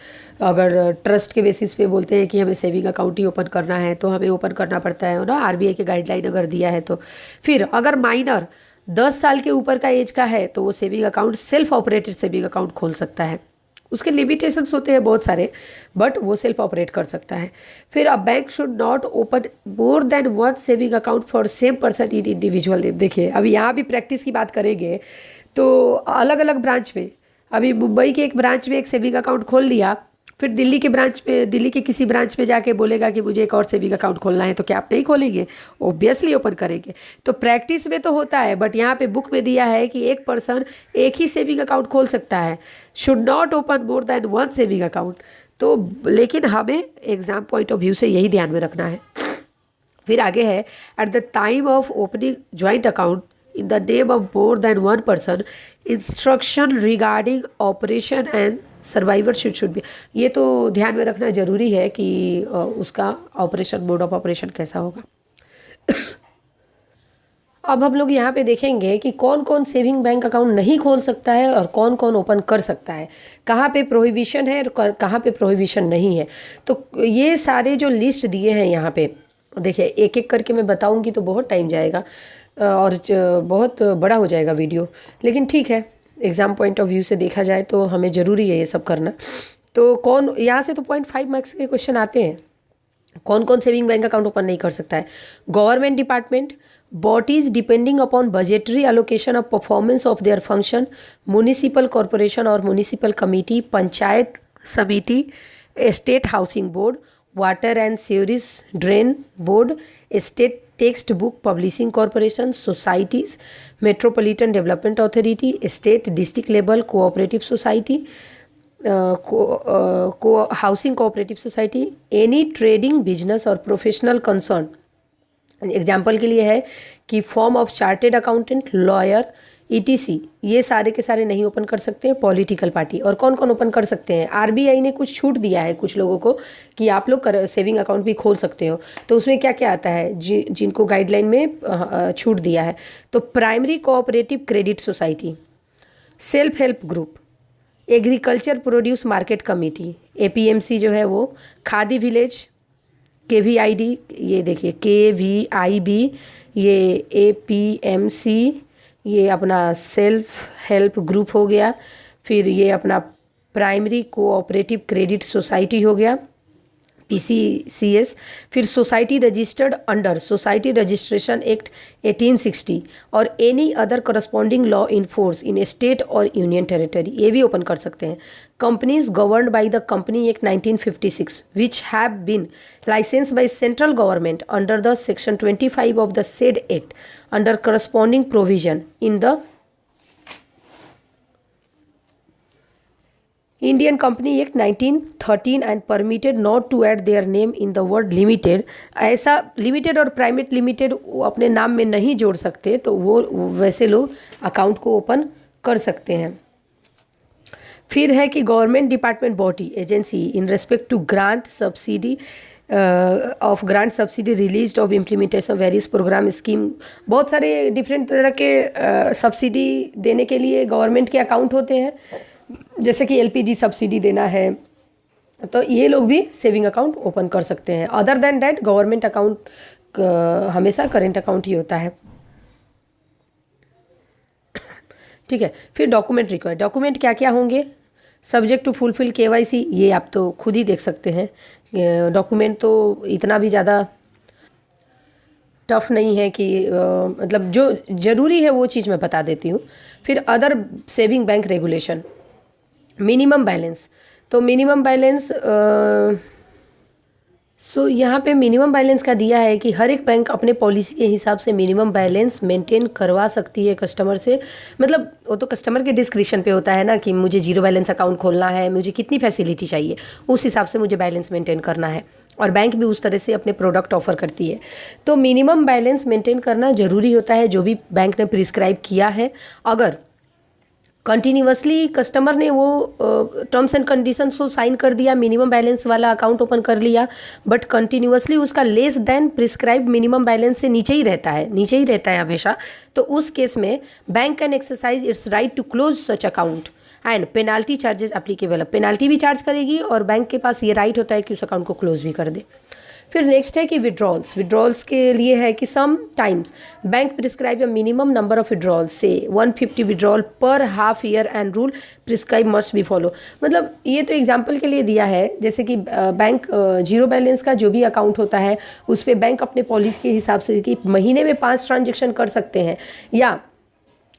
अगर ट्रस्ट के बेसिस पे बोलते हैं कि हमें सेविंग अकाउंट ही ओपन करना है तो हमें ओपन करना पड़ता है ना, आरबीआई के गाइडलाइन अगर दिया है तो। फिर अगर माइनर 10 साल के ऊपर का एज का है तो वो saving account self operated saving account खोल सकता है। उसके लिमिटेशंस होते हैं बहुत सारे, बट वो सेल्फ ऑपरेट कर सकता है। फिर a bank should not open more than 1 saving account for same person in individual name. देखिए अभी यहाँ भी प्रैक्टिस की बात करेंगे तो अलग अलग ब्रांच में, अभी मुंबई के एक ब्रांच में एक सेविंग अकाउंट खोल लिया, फिर दिल्ली के ब्रांच में, दिल्ली के किसी ब्रांच में जाके बोलेगा कि मुझे एक और सेविंग अकाउंट खोलना है, तो क्या आप नहीं खोलेंगे? ऑब्वियसली ओपन करेंगे। तो प्रैक्टिस में तो होता है, बट यहाँ पे बुक में दिया है कि एक पर्सन एक ही सेविंग अकाउंट खोल सकता है, should not open more than 1 saving account. तो लेकिन हमें एग्जाम पॉइंट ऑफ व्यू से यही ध्यान में रखना है। फिर आगे है, eight the time of opening joint account in the name of more than one person, instruction regarding operation and survivorship should be। ये तो ध्यान में रखना जरूरी है कि उसका ऑपरेशन, मोड ऑफ ऑपरेशन कैसा होगा। अब हम लोग यहाँ पे देखेंगे कि कौन कौन सेविंग बैंक अकाउंट नहीं खोल सकता है और कौन कौन ओपन कर सकता है, कहाँ पे प्रोहिबिशन है और कहाँ पे प्रोहिबिशन नहीं है। तो ये सारे जो लिस्ट दिए हैं यहाँ पे, देखिए एक एक करके मैं बताऊँगी तो बहुत टाइम जाएगा और बहुत बड़ा हो जाएगा वीडियो, लेकिन ठीक है, एग्ज़ाम पॉइंट ऑफ व्यू से देखा जाए तो हमें ज़रूरी है ये सब करना। तो कौन, यहाँ से तो 0.5 मार्क्स के क्वेश्चन आते हैं। कौन कौन सेविंग बैंक अकाउंट ओपन नहीं कर सकता है? Government department, bodies depending upon budgetary allocation of performance of their function, municipal corporation और म्युनिसिपल कमेटी, पंचायत समिति, state housing board, water and sewerage drain board, state text book publishing corporation, societies, metropolitan development authority, state district level cooperative society, housing cooperative society, any trading business और professional concern. Example के लिए है कि form of chartered accountant, lawyer, etc, ये सारे के सारे नहीं ओपन कर सकते। Political party. और कौन कौन ओपन कर सकते हैं? आरबीआई ने कुछ छूट दिया है कुछ लोगों को कि आप लोग सेविंग अकाउंट भी खोल सकते हो। तो उसमें क्या क्या आता है जिनको गाइडलाइन में छूट दिया है? तो primary cooperative credit society, self help group, agriculture produce market committee, APMC जो है वो, खादी विलेज, केवीआईडी, ये देखिए केवीआईबी, ये एपीएमसी, ये अपना सेल्फ हेल्प ग्रुप हो गया। फिर ये अपना प्राइमरी कोऑपरेटिव क्रेडिट सोसाइटी हो गया, पीसीसीएस। फिर society registered under society registration act 1860 और any other corresponding law in force in state और यूनियन टेरिटरी, ये भी ओपन कर सकते हैं। Companies governed by the company act 1956 which have been license by central government under the section 25 of the said act under corresponding provision in the Indian company act 1913 and permitted not to add their name in the word limited. ऐसा limited और private limited अपने नाम में नहीं जोड़ सकते, तो वो वैसे लोग अकाउंट को ओपन कर सकते हैं। फिर है कि government department body agency in respect to grant subsidy of grant subsidy release of implementation various programme scheme. बहुत सारे डिफरेंट तरह के सब्सिडी देने के लिए गवर्नमेंट के अकाउंट होते हैं, जैसे कि एलपीजी सब्सिडी देना है, तो ये लोग भी सेविंग अकाउंट ओपन कर सकते हैं। Other than that government account हमेशा करेंट अकाउंट ही होता है। ठीक है। फिर डॉक्यूमेंट रिक्वायर्ड, डॉक्यूमेंट क्या क्या होंगे? सब्जेक्ट टू फुलफिल केवाईसी, ये आप तो खुद ही देख सकते हैं। डॉक्यूमेंट तो इतना भी ज़्यादा टफ नहीं है कि मतलब जो ज़रूरी है वो चीज़ मैं बता देती हूँ। फिर other saving bank regulation, minimum balance, तो मिनिमम बैलेंस सो यहाँ पे मिनिमम बैलेंस का दिया है कि हर एक बैंक अपने पॉलिसी के हिसाब से मिनिमम बैलेंस मेंटेन करवा सकती है कस्टमर से। मतलब वो तो कस्टमर के डिस्क्रिप्शन पे होता है ना कि मुझे जीरो बैलेंस अकाउंट खोलना है, मुझे कितनी फैसिलिटी चाहिए, उस हिसाब से मुझे बैलेंस मेंटेन करना है। और बैंक भी उस तरह से अपने प्रोडक्ट ऑफर करती है। तो मिनिमम बैलेंस मेंटेन करना ज़रूरी होता है, जो भी बैंक ने प्रिस्क्राइब किया है। अगर कंटिन्यूअसली कस्टमर ने वो टर्म्स एंड कंडीशंस को साइन कर दिया, मिनिमम बैलेंस वाला अकाउंट ओपन कर लिया, बट कंटिन्यूअसली उसका less than prescribe minimum balance से नीचे ही रहता है हमेशा, तो उस केस में bank can exercise its right to close such account and penalty charges applicable. Penalty भी चार्ज करेगी और बैंक के पास ये राइट होता है कि उस अकाउंट को क्लोज भी कर दे। फिर नेक्स्ट है कि विड्रॉल्स के लिए है कि some times bank prescribe a minimum number of withdrawals, से 150 विड्रॉल पर half year end rule prescribe must be follow. मतलब ये तो एग्जांपल के लिए दिया है, जैसे कि बैंक जीरो बैलेंस का जो भी अकाउंट होता है उस पर बैंक अपने पॉलिसी के हिसाब से कि महीने में 5 ट्रांजेक्शन कर सकते हैं, या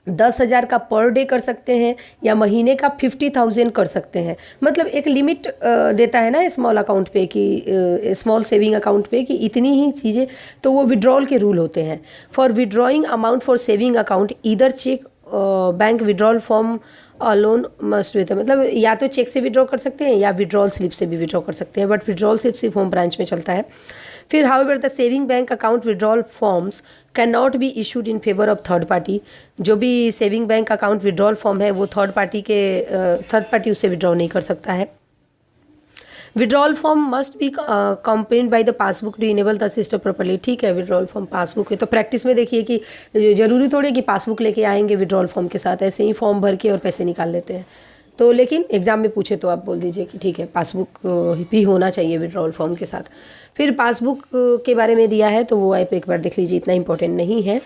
10,000 का पर डे कर सकते हैं, या महीने का 50,000 कर सकते हैं। मतलब एक लिमिट देता है ना स्मॉल अकाउंट पे, कि स्मॉल सेविंग अकाउंट पे, कि इतनी ही चीज़ें, तो वो विड्रॉल के रूल होते हैं। For withdrawing amount for saving account either cheque bank withdrawal form loan must with, मतलब या तो चेक से विड्रॉ कर सकते हैं या विड्रॉल स्लिप से भी विड्रॉ कर सकते हैं, बट विड्रॉल स्लिप सिर्फ होम ब्रांच में चलता है। फिर however the saving bank account withdrawal forms can not be issued in favour of third party. जो भी saving bank account withdrawal form है वो थर्ड पार्टी उससे विड्रॉ नहीं कर सकता है। Withdrawal form must be accompanied by the passbook to enable the system properly. ठीक है, विड्रॉल फॉर्म पासबुक है, तो प्रैक्टिस में देखिए कि ज़रूरी थोड़ी है कि पासबुक लेके आएंगे विड्रॉल फॉर्म के साथ, ऐसे ही फॉर्म भर के और पैसे निकाल लेते हैं। तो लेकिन एग्जाम में पूछे तो आप बोल दीजिए कि ठीक है पासबुक भी होना चाहिए विड्रॉल फॉर्म के साथ। फिर पासबुक के बारे में दिया है तो वो आप एक बार देख लीजिए, इतना इंपॉर्टेंट नहीं है।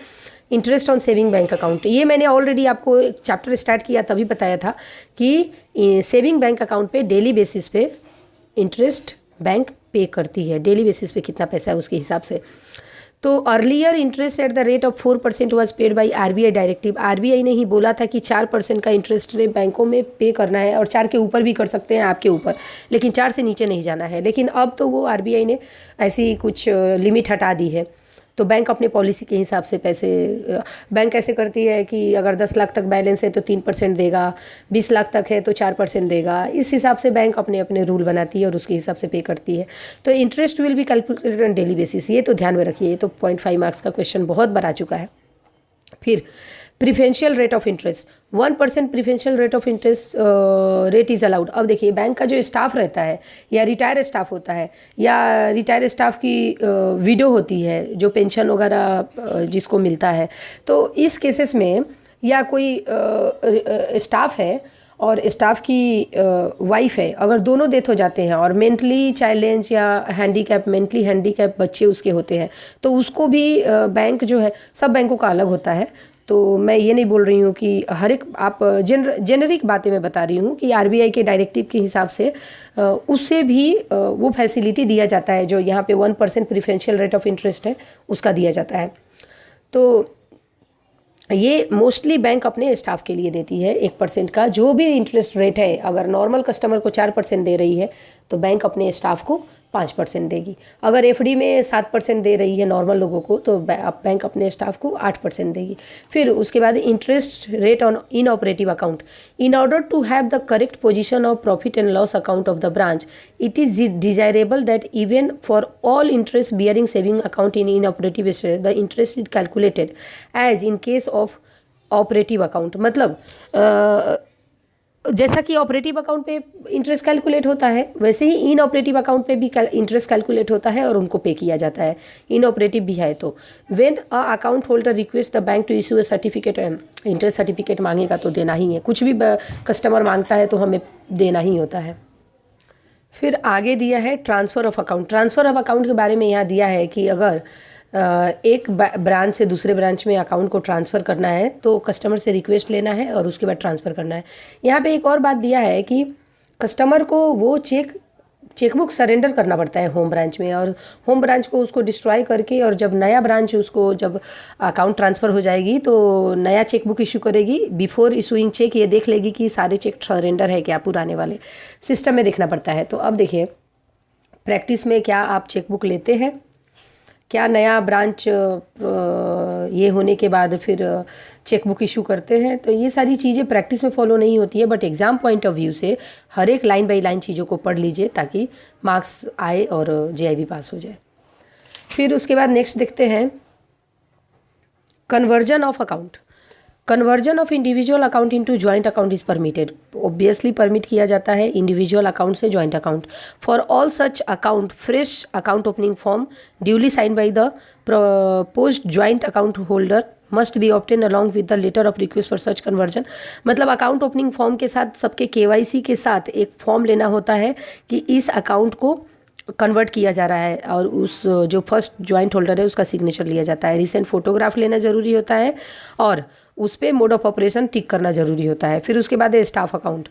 Interest on saving bank account, ये मैंने ऑलरेडी आपको एक चैप्टर स्टार्ट किया तभी बताया था कि सेविंग बैंक अकाउंट पे डेली बेसिस पे इंटरेस्ट बैंक पे करती है, डेली बेसिस पे कितना पैसा है उसके हिसाब से। तो earlier interest at the rate of 4% was paid by RBI directive. RBI ने ही बोला था कि 4% का इंटरेस्ट रेट बैंकों में पे करना है, और 4 के ऊपर भी कर सकते हैं आपके ऊपर, लेकिन 4 से नीचे नहीं जाना है। लेकिन अब तो वो आरबीआई ने ऐसी कुछ लिमिट हटा दी है, तो बैंक अपने पॉलिसी के हिसाब से पैसे, बैंक ऐसे करती है कि अगर 10 लाख तक बैलेंस है तो 3% देगा, 20 लाख तक है तो 4% देगा। इस हिसाब से बैंक अपने अपने रूल बनाती है और उसके हिसाब से पे करती है। तो interest will be calculated on daily basis, ये तो ध्यान में रखिए, ये तो 0.5 मार्क्स का क्वेश्चन बहुत बार आ चुका है। फिर preferential rate of interest, 1% preferential rate of interest rate is allowed. अब देखिए बैंक का जो स्टाफ रहता है, या रिटायर स्टाफ होता है, या रिटायर स्टाफ की विडो होती है जो पेंशन वगैरह जिसको मिलता है, तो इस केसेस में, या कोई स्टाफ है और स्टाफ की वाइफ है, अगर दोनों डेथ हो जाते हैं और मेंटली चैलेंज या मेंटली हैंडीकैप बच्चे उसके होते हैं, तो उसको भी बैंक जो है, सब बैंकों का अलग होता है। तो मैं ये नहीं बोल रही हूँ कि हर एक, आप जेनरिक बातें मैं बता रही हूँ कि आरबीआई के डायरेक्टिव के हिसाब से उससे भी वो फैसिलिटी दिया जाता है जो यहाँ पे 1% प्रिफरेंशियल रेट ऑफ इंटरेस्ट है उसका दिया जाता है। तो ये मोस्टली बैंक अपने स्टाफ के लिए देती है 1% का जो भी इंटरेस्ट रेट है। अगर नॉर्मल कस्टमर को 4% दे रही है तो बैंक अपने स्टाफ को 5% देगी। अगर एफडी में 7% दे रही है नॉर्मल लोगों को तो बैंक अपने स्टाफ को 8% देगी। फिर उसके बाद interest rate on in operative account, in order to have the correct position of profit and loss account of the branch it is desirable that even for all interest bearing saving account in operative state the interest is calculated as in case of operative account. मतलब जैसा कि operative account पे interest calculate होता है वैसे ही इन operative account पे भी interest calculate होता है और उनको पे किया जाता है। इन ऑपरेटिव भी है तो when a account holder request the bank to issue a certificate, interest certificate मांगेगा तो देना ही है, कुछ भी कस्टमर मांगता है तो हमें देना ही होता है। फिर आगे दिया है transfer of account. Transfer of account के बारे में यहाँ दिया है कि अगर एक ब्रांच से दूसरे ब्रांच में अकाउंट को ट्रांसफ़र करना है तो कस्टमर से रिक्वेस्ट लेना है और उसके बाद ट्रांसफ़र करना है। यहाँ पे एक और बात दिया है कि कस्टमर को वो चेकबुक सरेंडर करना पड़ता है होम ब्रांच में, और होम ब्रांच को उसको डिस्ट्रॉय करके, और जब नया ब्रांच उसको जब अकाउंट ट्रांसफ़र हो जाएगी तो नया चेकबुक इशू करेगी। बिफोर इशूइंग चेक ये देख लेगी कि सारे चेक सरेंडर है क्या, पुराने वाले सिस्टम में देखना पड़ता है। तो अब देखिए प्रैक्टिस में क्या आप चेकबुक लेते हैं क्या नया ब्रांच ये होने के बाद फिर चेकबुक इशू करते हैं। तो ये सारी चीज़ें प्रैक्टिस में फॉलो नहीं होती है, but exam point of view से हर एक लाइन बाई लाइन चीज़ों को पढ़ लीजिए ताकि मार्क्स आए और जेआईबी पास हो जाए। फिर उसके बाद नेक्स्ट देखते हैं conversion of account. Conversion of individual account into joint account is permitted. Obviously permit किया जाता है इंडिविजुअल अकाउंट से joint account. For all such account fresh account opening form duly sign by the proposed joint account holder must be obtain along with the letter of request for such conversion. मतलब account opening form के साथ सबके KYC के साथ एक form लेना होता है कि इस अकाउंट को कन्वर्ट किया जा रहा है, और उस जो फर्स्ट जॉइंट होल्डर है उसका सिग्नेचर लिया जाता है। रिसेंट फोटोग्राफ लेना ज़रूरी होता है और उस पर मोड ऑफ ऑपरेशन टिक करना ज़रूरी होता है। फिर उसके बाद है स्टाफ अकाउंट।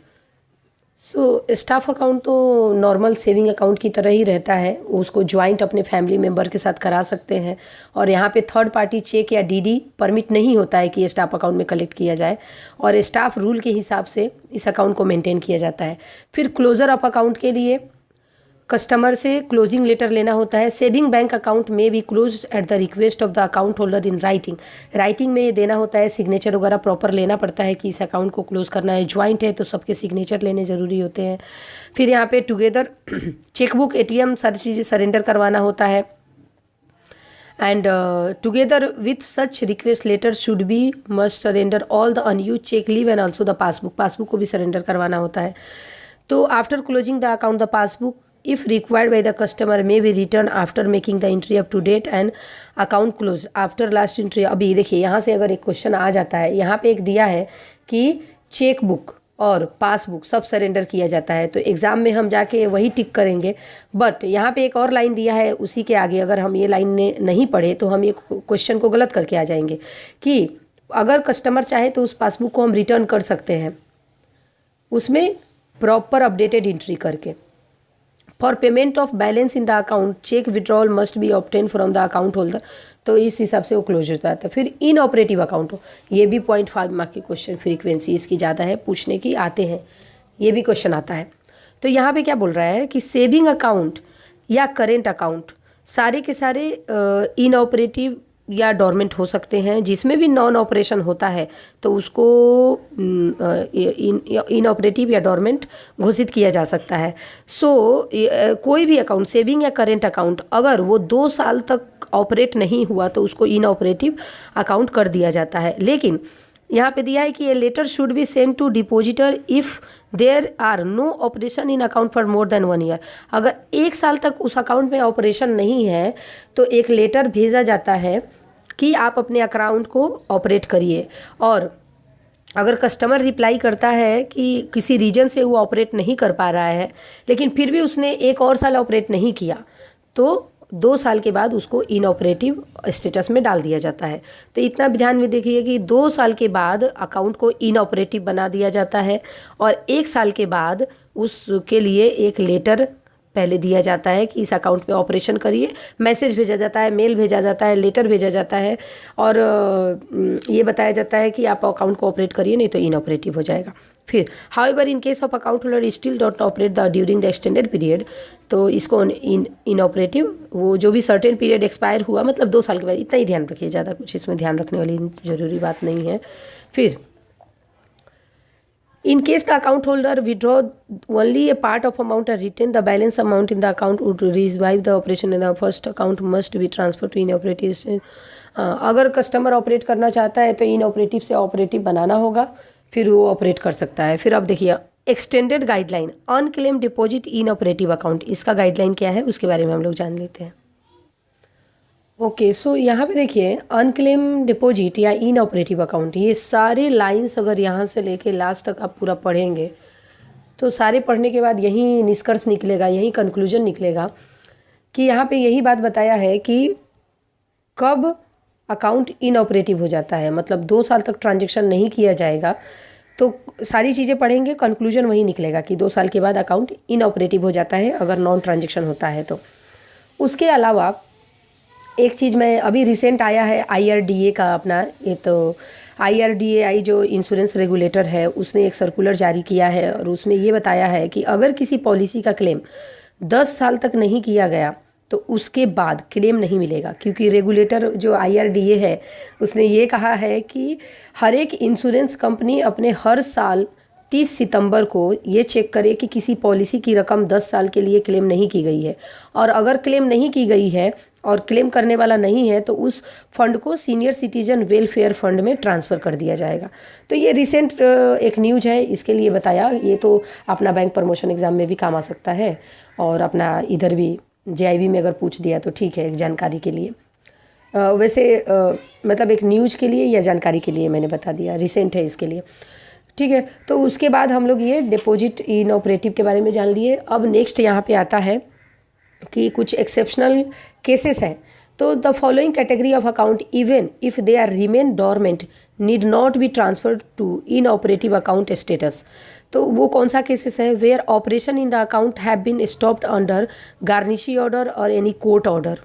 सो स्टाफ अकाउंट तो नॉर्मल सेविंग अकाउंट की तरह ही रहता है, उसको ज्वाइंट अपने फैमिली मेम्बर के साथ करा सकते हैं। और यहाँ पे थर्ड पार्टी चेक या डीडी परमिट नहीं होता है कि ये स्टाफ अकाउंट में कलेक्ट किया जाए, और स्टाफ रूल के हिसाब से इस अकाउंट को मेंटेन किया जाता है। फिर क्लोजर ऑफ अकाउंट के लिए कस्टमर से क्लोजिंग लेटर लेना होता है। सेविंग बैंक अकाउंट में भी close at the request of the account holder in writing. Writing में ये देना होता है, सिग्नेचर वगैरह प्रॉपर लेना पड़ता है कि इस अकाउंट को क्लोज करना है। ज्वाइंट है तो सबके सिग्नेचर लेने ज़रूरी होते हैं। फिर यहाँ पे टुगेदर चेकबुक एटीएम सारी चीज़ें सरेंडर करवाना होता है। And together with such request letter should be must surrender all the unused cheque leave and also the passbook. Passbook को भी सरेंडर करवाना होता है। तो after closing the account the passbook if required by the customer may be returned after making the entry up to date and account closed after last entry। अभी देखिए यहाँ से अगर एक क्वेश्चन आ जाता है, यहाँ पे एक दिया है कि चेक बुक और पासबुक सब सरेंडर किया जाता है, तो एग्ज़ाम में हम जाके वही टिक करेंगे। बट यहाँ पे एक और लाइन दिया है उसी के आगे, अगर हम ये लाइन नहीं पढ़े तो हम ये क्वेश्चन को गलत करके आ जाएंगे कि अगर कस्टमर चाहे तो उस पासबुक को हम रिटर्न कर सकते हैं, उसमें प्रॉपर अपडेटेड एंट्री करके। For payment of balance in the account cheque withdrawal must be obtain from the account holder. तो इस हिसाब से वो क्लोज होता है। फिर इन ऑपरेटिव अकाउंट हो, ये भी 0.5 मार्क के क्वेश्चन, फ्रीक्वेंसी इसकी ज़्यादा है, पूछने की आते हैं, ये भी क्वेश्चन आता है। तो यहाँ पे क्या बोल रहा है कि सेविंग अकाउंट या करेंट अकाउंट सारे के सारे इन ऑपरेटिव या डोरमेंट हो सकते हैं। जिसमें भी नॉन ऑपरेशन होता है तो उसको इन ऑपरेटिव या डोरमेंट घोषित किया जा सकता है। सो कोई भी अकाउंट सेविंग या करेंट अकाउंट अगर वो 2 साल तक ऑपरेट नहीं हुआ तो उसको इन ऑपरेटिव अकाउंट कर दिया जाता है। लेकिन यहाँ पे दिया है कि ये letter should be send to depositor if there are no operation in account for more than 1 year. अगर 1 साल तक उस अकाउंट में ऑपरेशन नहीं है तो एक लेटर भेजा जाता है कि आप अपने अकाउंट को ऑपरेट करिए। और अगर कस्टमर रिप्लाई करता है कि किसी रीजन से वो ऑपरेट नहीं कर पा रहा है लेकिन फिर भी उसने 1 और साल ऑपरेट नहीं किया, तो 2 साल के बाद उसको इनऑपरेटिव स्टेटस में डाल दिया जाता है। तो इतना भी ध्यान में देखिए कि 2 साल के बाद अकाउंट को इनऑपरेटिव बना दिया जाता है और 1 साल के बाद उसके लिए एक लेटर पहले दिया जाता है कि इस अकाउंट पे ऑपरेशन करिए। मैसेज भेजा जाता है, मेल भेजा जाता है, लेटर भेजा जाता है और ये बताया जाता है कि आप अकाउंट को ऑपरेट करिए, नहीं तो इनऑपरेटिव हो जाएगा। फिर however in case of account holder still dot operate the during the extended period, तो इसको इनऑपरेटिव वो जो भी सर्टेन पीरियड एक्सपायर हुआ, मतलब 2 साल के बाद, इतना ही ध्यान रखिए, ज़्यादा कुछ इसमें ध्यान रखने वाली ज़रूरी बात नहीं है। फिर in case the account holder withdraw only a part of amount and retain the balance amount in the account would revive the operation and the first account must be transferred to inoperative state। अगर customer operate करना चाहता है तो inoperative से operative बनाना होगा, फिर वो operate कर सकता है। फिर अब देखिए extended guideline unclaim deposit inoperative account, इसका गाइडलाइन क्या है उसके बारे में हम लोग जान लेते हैं। ओके, सो यहाँ पे देखिए अनक्लेम डिपॉजिट या इनऑपरेटिव अकाउंट, ये सारे लाइंस अगर यहाँ से लेके लास्ट तक आप पूरा पढ़ेंगे तो सारे पढ़ने के बाद यही निष्कर्ष निकलेगा, यही कंक्लूजन निकलेगा कि यहाँ पे यही बात बताया है कि कब अकाउंट इनऑपरेटिव हो जाता है, मतलब 2 साल तक ट्रांजेक्शन नहीं किया जाएगा। तो सारी चीज़ें पढ़ेंगे, कंक्लूजन वही निकलेगा कि 2 साल के बाद अकाउंट इनऑपरेटिव हो जाता है अगर नॉन ट्रांजेक्शन होता है तो। उसके अलावा एक चीज़ मैं अभी रिसेंट आया है IRDA का अपना, ये तो IRDAI जो इंश्योरेंस रेगुलेटर है उसने एक सर्कुलर जारी किया है और उसमें ये बताया है कि अगर किसी पॉलिसी का क्लेम 10 साल तक नहीं किया गया तो उसके बाद क्लेम नहीं मिलेगा, क्योंकि रेगुलेटर जो IRDA है उसने ये कहा है कि हर एक इंश्योरेंस कंपनी अपने हर साल 30 सितंबर को ये चेक करे कि किसी पॉलिसी की रकम 10 साल के लिए क्लेम नहीं की गई है, और अगर क्लेम नहीं की गई है और क्लेम करने वाला नहीं है तो उस फंड को सीनियर सिटीजन वेलफेयर फंड में ट्रांसफ़र कर दिया जाएगा। तो ये रिसेंट एक न्यूज है, इसके लिए बताया। ये तो अपना बैंक प्रमोशन एग्ज़ाम में भी काम आ सकता है, और अपना इधर भी JIB में अगर पूछ दिया तो ठीक है, एक जानकारी के लिए। वैसे मतलब एक न्यूज के लिए या जानकारी के लिए मैंने बता दिया, रिसेंट है इसके लिए, ठीक है। तो उसके बाद हम लोग ये डिपॉजिट इनऑपरेटिव के बारे में जान लिए। अब नेक्स्ट यहाँ पे आता है कि कुछ एक्सेप्शनल केसेस हैं। तो the following category of account even if they are remain dormant need not be transferred to inoperative account status. तो वो कौन सा केसेस है? Where operation in the account have been stopped under garnishee order और any court order.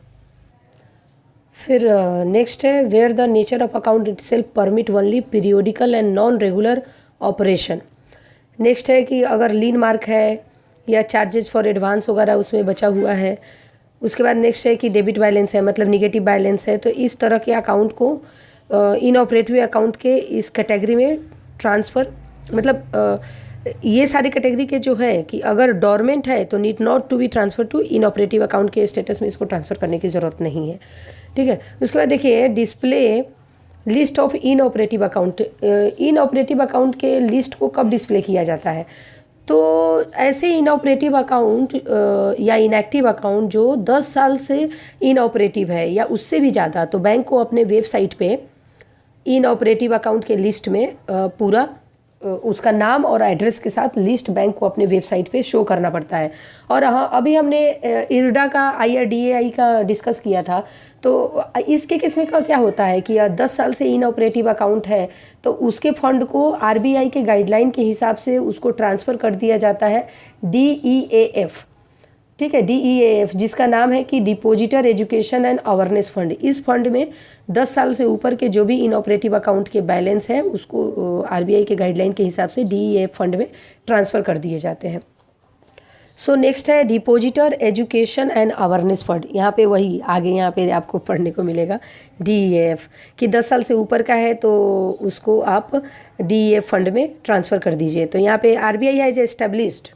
फिर next है where the nature of account itself permit only periodical and non regular operation. Next है कि अगर लीन मार्क है या charges for advance वगैरह उसमें बचा हुआ है। उसके बाद नेक्स्ट है कि डेबिट बैलेंस है, मतलब निगेटिव बैलेंस है। तो इस तरह के अकाउंट को इनऑपरेटिव अकाउंट के इस कैटेगरी में ट्रांसफ़र, मतलब ये सारी कैटेगरी के जो है कि अगर डोरमेंट है तो need not to be transfer to inoperative account के स्टेटस में इसको ट्रांसफ़र करने की ज़रूरत नहीं है, ठीक है। उसके बाद देखिए display list of inoperative account. Inoperative account के लिस्ट को कब डिस्प्ले किया जाता है? तो ऐसे इनऑपरेटिव अकाउंट या इनएक्टिव अकाउंट जो 10 साल से इनऑपरेटिव है या उससे भी ज़्यादा, तो बैंक को अपने वेबसाइट पे इनऑपरेटिव अकाउंट के लिस्ट में पूरा उसका नाम और एड्रेस के साथ लिस्ट बैंक को अपने वेबसाइट पे शो करना पड़ता है। और हाँ, अभी हमने IRDA का IRDAI का डिस्कस किया था। तो इसके केस में क्या होता है कि 10 साल से इनऑपरेटिव अकाउंट है तो उसके फंड को RBI के गाइडलाइन के हिसाब से उसको ट्रांसफ़र कर दिया जाता है DEAF, ठीक है, DEAF, जिसका नाम है कि depositor education and awareness fund. इस फंड में 10 साल से ऊपर के जो भी इनऑपरेटिव अकाउंट के बैलेंस हैं उसको RBI के गाइडलाइन के हिसाब से DEAF फंड में ट्रांसफ़र कर दिए जाते हैं। सो नेक्स्ट है depositor education and awareness fund. यहाँ पे वही आगे यहाँ पे आपको पढ़ने को मिलेगा DEAF कि 10 साल से ऊपर का है तो उसको आप DEAF फंड में ट्रांसफ़र कर दीजिए। तो यहाँ पे RBI has established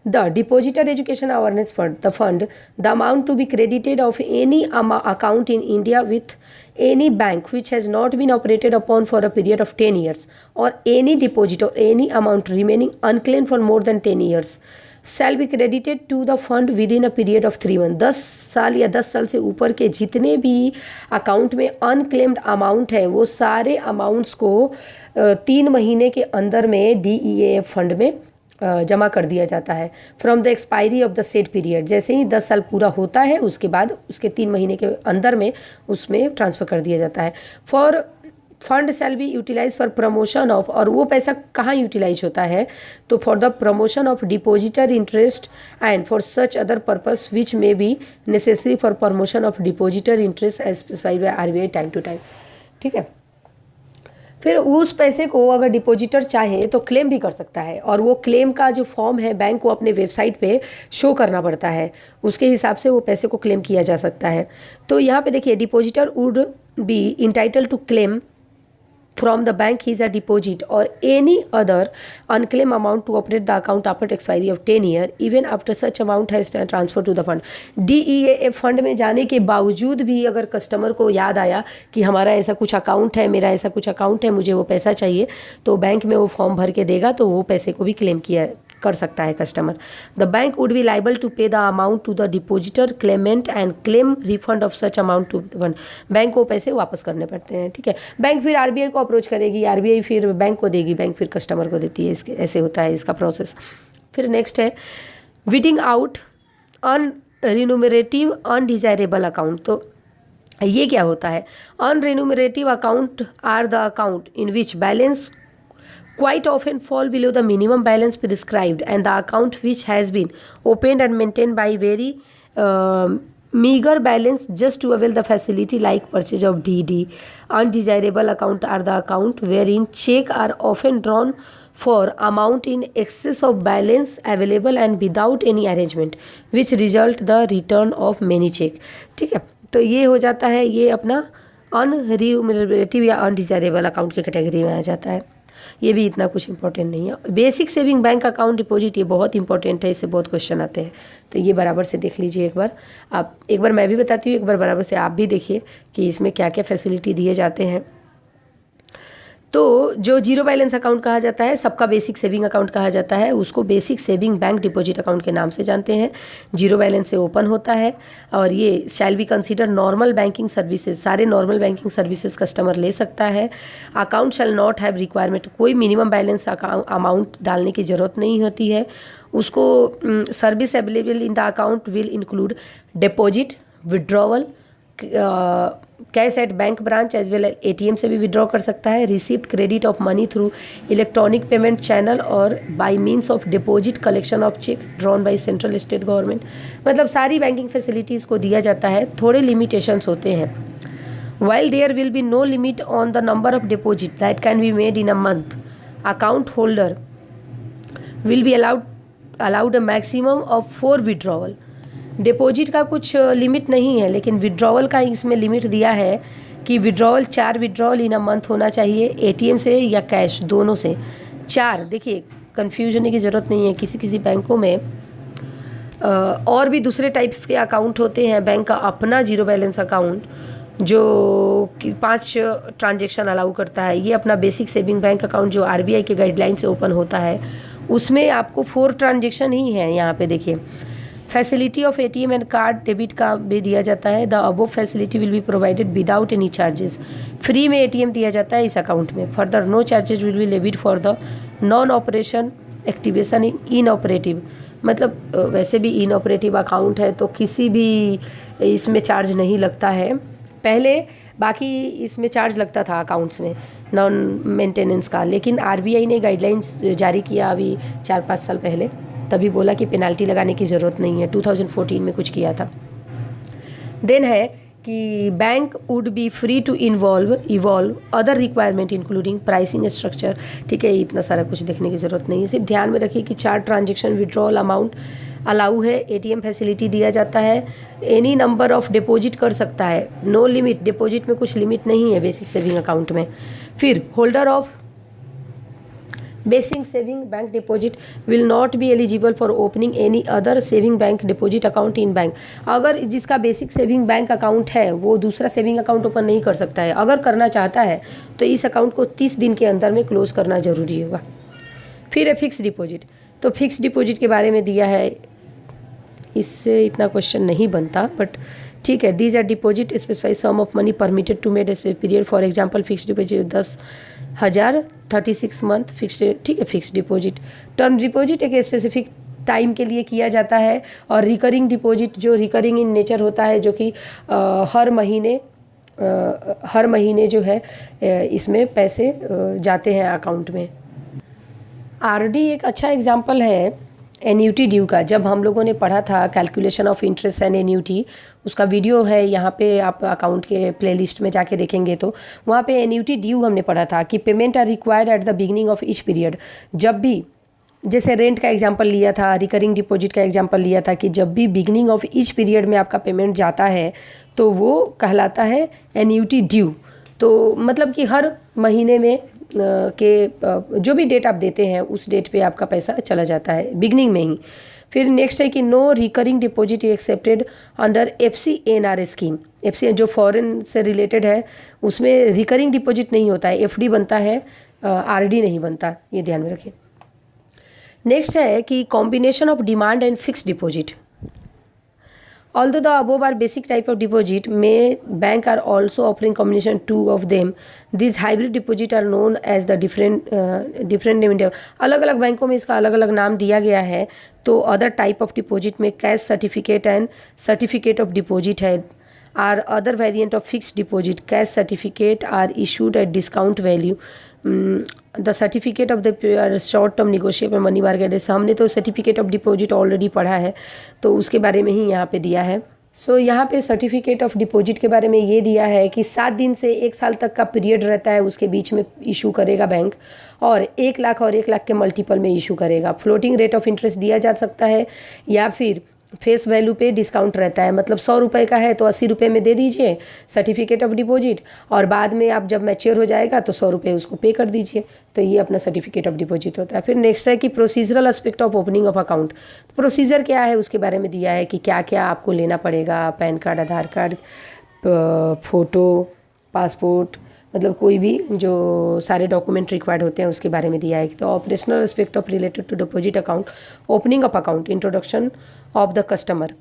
the depositor education awareness fund, the fund, the amount to be credited of any account in India with any bank which has not been operated upon for a period of 10 years or any deposit or any amount remaining unclaimed for more than 10 years shall be credited to the fund within a period of 3 months। 10 साल या 10 साल से ऊपर के जितने भी account में unclaimed amount है वो सारे अमाउंट्स को 3 महीने के अंदर में DEAF फंड में जमा कर दिया जाता है from the expiry of the set period. जैसे ही 10 साल पूरा होता है उसके बाद उसके 3 महीने के अंदर में उसमें ट्रांसफ़र कर दिया जाता है। For fund shall be utilise for promotion of, और वो पैसा कहाँ यूटिलाइज होता है? तो for the promotion of depositor interest and for such other purpose which may be necessary for promotion of depositor interest as specified by RBI time to time, ठीक है। फिर उस पैसे को अगर डिपॉजिटर चाहे तो क्लेम भी कर सकता है, और वो क्लेम का जो फॉर्म है बैंक को अपने वेबसाइट पे शो करना पड़ता है, उसके हिसाब से वो पैसे को क्लेम किया जा सकता है। तो यहाँ पे देखिए depositor would be entitle to claim from the bank his a deposit or any other unclaimed amount to operate the account after expiry of 10 year even after such amount has transferred to the fund। DEAF fund में जाने के बावजूद भी अगर customer को याद आया कि हमारा ऐसा कुछ अकाउंट है, मेरा ऐसा कुछ अकाउंट है, मुझे वो पैसा चाहिए, तो बैंक में वो फॉर्म भर के देगा तो वो पैसे को भी क्लेम किया कर सकता है customer. The bank would be liable to pay the amount to the depositor claimant and claim refund of such amount to the fund. Bank को पैसे वापस करने पड़ते हैं, ठीक है। बैंक फिर RBI को अप्रोच करेगी, RBI फिर बैंक को देगी, बैंक फिर कस्टमर को देती है। इसके ऐसे होता है इसका प्रोसेस। फिर नेक्स्ट है weeding out unremunerative undesirable account. तो ये क्या होता है? Unremunerative account are the account in which balance quite often fall below the minimum balance prescribed and the account which has been opened and maintained by very meager balance just to avail the facility like purchase of DD. Undesirable account are the account wherein check are often drawn for amount in excess of balance available and without any arrangement which result the return of many check. ठीक है, तो ये हो जाता है, ये अपना अनरिम्यूनरेटिव या अनडिजायरेबल अकाउंट की कैटेगरी में आ जाता है। ये भी इतना कुछ इंपॉर्टेंट नहीं है। Basic saving bank account deposit ये बहुत इंपॉर्टेंट है, इससे बहुत क्वेश्चन आते हैं, तो ये बराबर से देख लीजिए एक बार। आप एक बार मैं भी बताती हूँ, एक बार बराबर से आप भी देखिए कि इसमें क्या क्या फैसिलिटी दिए जाते हैं। तो जो जीरो बैलेंस अकाउंट कहा जाता है, सबका बेसिक सेविंग अकाउंट कहा जाता है, उसको basic saving bank deposit account के नाम से जानते हैं। जीरो बैलेंस से ओपन होता है और ये shall be consider normal banking services, सारे नॉर्मल बैंकिंग सर्विसेज कस्टमर ले सकता है। Account shall not have requirement, कोई मिनिमम बैलेंस अमाउंट डालने की ज़रूरत नहीं होती है उसको। Service available in the account will include deposit, withdrawal, cash at bank branch as well ATM से भी विड्रॉ कर सकता है, receipt credit of money through electronic payment channel और by means of deposit collection of check drawn by central state government. मतलब सारी banking facilities को दिया जाता है, थोड़े लिमिटेशंस होते हैं। While there will be no limit on the number of deposit that can be made in a month, account holder will be allowed a maximum of 4 withdrawal. Deposit का कुछ limit नहीं है, लेकिन विड्रॉवल का इसमें limit दिया है कि withdrawal 4 withdrawal in a month होना चाहिए, ATM से या कैश, दोनों से 4। देखिए कन्फ्यूजन की ज़रूरत नहीं है, किसी किसी बैंकों में और भी दूसरे टाइप्स के अकाउंट होते हैं। बैंक का अपना जीरो बैलेंस अकाउंट जो कि 5 ट्रांजेक्शन अलाउ करता है, ये अपना बेसिक सेविंग बैंक अकाउंट जो RBI के गाइडलाइन से ओपन होता है, उसमें आपको 4 ट्रांजेक्शन ही है। यहाँ पे देखिए facility of ATM and card debit का भी दिया जाता है। The above facility will be provided without any charges, free में ATM दिया जाता है इस अकाउंट में। Further no charges will be levied for the non operation activation in inoperative, मतलब वैसे भी इनऑपरेटिव अकाउंट है तो किसी भी इसमें चार्ज नहीं लगता है। पहले बाकी इसमें चार्ज लगता था अकाउंट्स में नॉन मेंटेनेंस का, लेकिन RBI ने गाइडलाइंस जारी किया अभी 4-5 साल पहले, तभी बोला कि पेनाल्टी लगाने की ज़रूरत नहीं है। 2014 में कुछ किया था। देन है कि bank would be free to evolve other requirement including pricing structure. ठीक है, इतना सारा कुछ देखने की ज़रूरत नहीं है, सिर्फ ध्यान में रखिए कि 4 ट्रांजेक्शन विड्रॉल अमाउंट अलाउ है, ATM फैसिलिटी दिया जाता है, एनी नंबर ऑफ डिपॉजिट कर सकता है, नो लिमिट, डिपॉजिट में कुछ लिमिट नहीं है बेसिक सेविंग अकाउंट में। फिर holder of basic saving bank deposit will not be eligible for opening any other saving bank deposit account in bank. अगर जिसका बेसिक सेविंग बैंक अकाउंट है वो दूसरा सेविंग अकाउंट ओपन नहीं कर सकता है, अगर करना चाहता है तो इस अकाउंट को 30 दिन के अंदर में क्लोज करना जरूरी होगा। फिर है फिक्स डिपॉजिट, तो फिक्स डिपॉजिट के बारे में दिया है, इससे इतना क्वेश्चन नहीं बनता बट ठीक है। These are deposit specify sum of money permitted to made period, for example fix deposit 10,000 36 month fix, ठीक है। फिक्स डिपॉजिट, टर्म डिपॉजिट एक स्पेसिफिक टाइम के लिए किया जाता है, और रिकरिंग डिपॉजिट जो रिकरिंग इन नेचर होता है, जो कि हर महीने जो है इसमें पैसे जाते हैं अकाउंट में। RD एक अच्छा एग्जाम्पल है एन्यूटी ड्यू का। जब हम लोगों ने पढ़ा था calculation of interest and annuity, उसका वीडियो है यहाँ पे, आप अकाउंट के प्लेलिस्ट में जाके देखेंगे तो वहाँ पे एन्यूटी ड्यू हमने पढ़ा था कि payment are required at the beginning of each period. जब भी, जैसे रेंट का एग्जांपल लिया था, रिकरिंग डिपॉजिट का एग्जांपल लिया था कि जब भी बिगिनिंग ऑफ ईच पीरियड में आपका पेमेंट जाता है तो वो कहलाता है एन्यूटी ड्यू। तो मतलब कि हर महीने में के जो भी डेट आप देते हैं उस डेट पे आपका पैसा चला जाता है बिगनिंग में ही। फिर नेक्स्ट है कि no recurring deposit accepted under FCNRA scheme. FCN जो फॉरेन से रिलेटेड है उसमें रिकरिंग डिपॉजिट नहीं होता है, FD बनता है, RD नहीं बनता, ये ध्यान में रखिए। नेक्स्ट है कि combination of demand and fix deposit. Although the above are basic type of deposit, may bank are also offering combination 2 of them. These hybrid deposit are known as the different name. अलग अलग बैंकों में इसका अलग अलग नाम दिया गया है। तो अदर टाइप ऑफ डिपॉजिट में cash certificate and certificate of deposit है। Are other variant of fix deposit, cash certificate are issued at discount value. The certificate of the short term negotiable money market. हमने तो certificate of deposit already पढ़ा है तो उसके बारे में ही यहाँ पे दिया है। सो यहाँ पे सर्टिफिकेट ऑफ डिपॉजिट के बारे में ये दिया है कि 7 दिन से 1 साल तक का पीरियड रहता है, उसके बीच में इशू करेगा बैंक, और 1 लाख और 1 लाख के मल्टीपल में इशू करेगा। फ्लोटिंग रेट ऑफ इंटरेस्ट दिया जा सकता है या फिर फेस वैल्यू पे डिस्काउंट रहता है, मतलब 100 रुपये का है तो 80 रुपये में दे दीजिए सर्टिफिकेट ऑफ डिपॉजिट, और बाद में आप जब मैच्योर हो जाएगा तो 100 रुपये उसको पे कर दीजिए। तो ये अपना सर्टिफिकेट ऑफ डिपॉजिट होता है। फिर नेक्स्ट है कि procedural aspect of opening of account. Procedure क्या है उसके बारे में दिया है कि क्या क्या आपको लेना पड़ेगा, पैन कार्ड, आधार कार्ड, फ़ोटो, पासपोर्ट, मतलब कोई भी जो सारे डॉक्यूमेंट रिक्वायर्ड होते हैं उसके बारे में दिया है। तो operational aspect of related to deposit account, opening of account, introduction of the customer.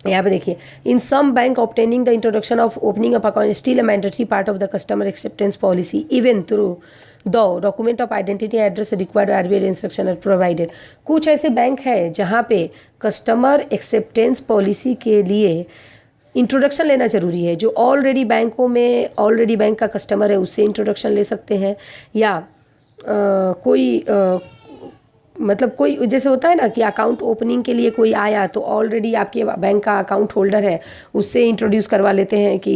यहाँ पे देखिए, in some bank obtaining the introduction of opening of account still a mandatory part of the customer acceptance policy even through two document of identity address required RBI instruction are provided. कुछ ऐसे bank है जहाँ पे customer acceptance policy के लिए introduction लेना ज़रूरी है। जो ऑलरेडी बैंकों में ऑलरेडी बैंक का कस्टमर है उससे इंट्रोडक्शन ले सकते हैं, या कोई मतलब कोई जैसे होता है ना कि अकाउंट ओपनिंग के लिए कोई आया तो ऑलरेडी आपके बैंक का अकाउंट होल्डर है, उससे इंट्रोड्यूस करवा लेते हैं कि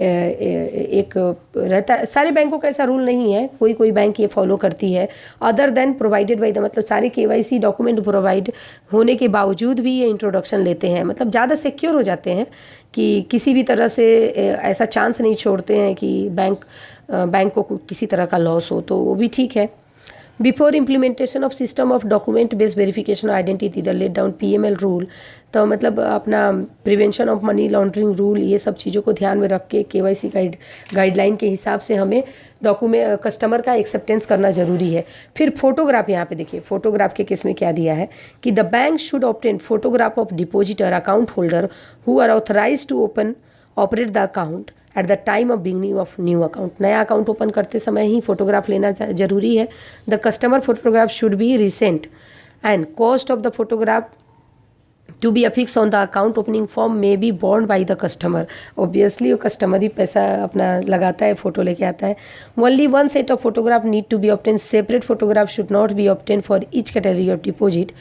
एक रहता है। सारे बैंकों का ऐसा रूल नहीं है, कोई कोई बैंक ये फॉलो करती है। Other than provided by the, मतलब सारे केवाईसी डॉक्यूमेंट प्रोवाइड होने के बावजूद भी ये इंट्रोडक्शन लेते हैं, मतलब ज़्यादा सिक्योर हो जाते हैं कि किसी भी तरह से ऐसा चांस नहीं छोड़ते हैं कि बैंक को किसी तरह का लॉस हो, तो वो भी ठीक है। Before implementation of system of document based verification identity the laid down PML rule, तो मतलब अपना prevention of money laundering rule, ये सब चीज़ों को ध्यान में रख के केवाईसी गाइडलाइन के हिसाब से हमें डॉक्यूमेंट कस्टमर का एक्सेप्टेंस करना ज़रूरी है। फिर फोटोग्राफ, यहाँ पे देखिए फोटोग्राफ के केस में क्या दिया है कि the bank should obtain photograph of depositor account holder who are authorise to operate the account at the time of beginning of new account. नया अकाउंट ओपन करते समय ही फोटोग्राफ लेना जरूरी है। The customer photograph should be recent and cost of the photograph to be affix on the account opening form may be borne by the customer. Obviously वो customer ही पैसा अपना लगाता है, फोटो लेके आता है। Only one set of photograph need to be obtain, separate photograph should not be obtain for each category of deposit.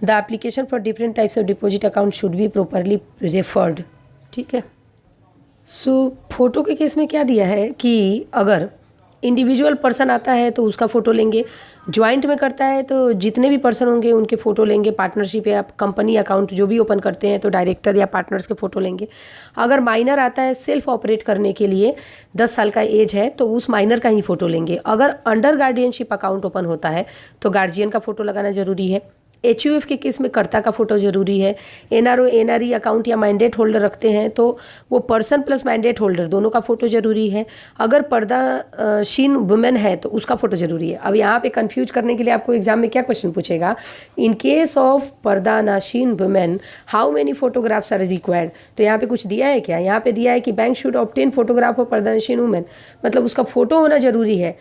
The application for different types of deposit account should be properly referred. ठीक है। So photo के case में क्या दिया है कि अगर individual person आता है तो उसका फ़ोटो लेंगे, ज्वाइंट में करता है तो जितने भी पर्सन होंगे उनके फ़ोटो लेंगे, पार्टनरशिप या कंपनी अकाउंट जो भी ओपन करते हैं तो डायरेक्टर या पार्टनर्स के फ़ोटो लेंगे। अगर माइनर आता है सेल्फ ऑपरेट करने के लिए, 10 साल का एज है, तो उस माइनर का ही फ़ोटो लेंगे। अगर अंडर गार्डियनशिप अकाउंट ओपन होता है तो गार्जियन का फ़ोटो लगाना ज़रूरी है। HUF के केस में कर्ता का फोटो जरूरी है। NRO NRE अकाउंट या मैंडेट होल्डर रखते हैं तो वो पर्सन प्लस मैंडेट होल्डर दोनों का फोटो जरूरी है। अगर पर्दाशीन वुमेन है तो उसका फोटो जरूरी है। अब यहाँ पे कंफ्यूज करने के लिए आपको एग्जाम में क्या क्वेश्चन पूछेगा, इन केस ऑफ पर्दानाशीन women how many photographs are required. तो यहाँ पे कुछ दिया है क्या, यहाँ पे दिया है कि bank should obtain photograph of पर्दानाशीन वुमेन, मतलब उसका फोटो होना जरूरी है।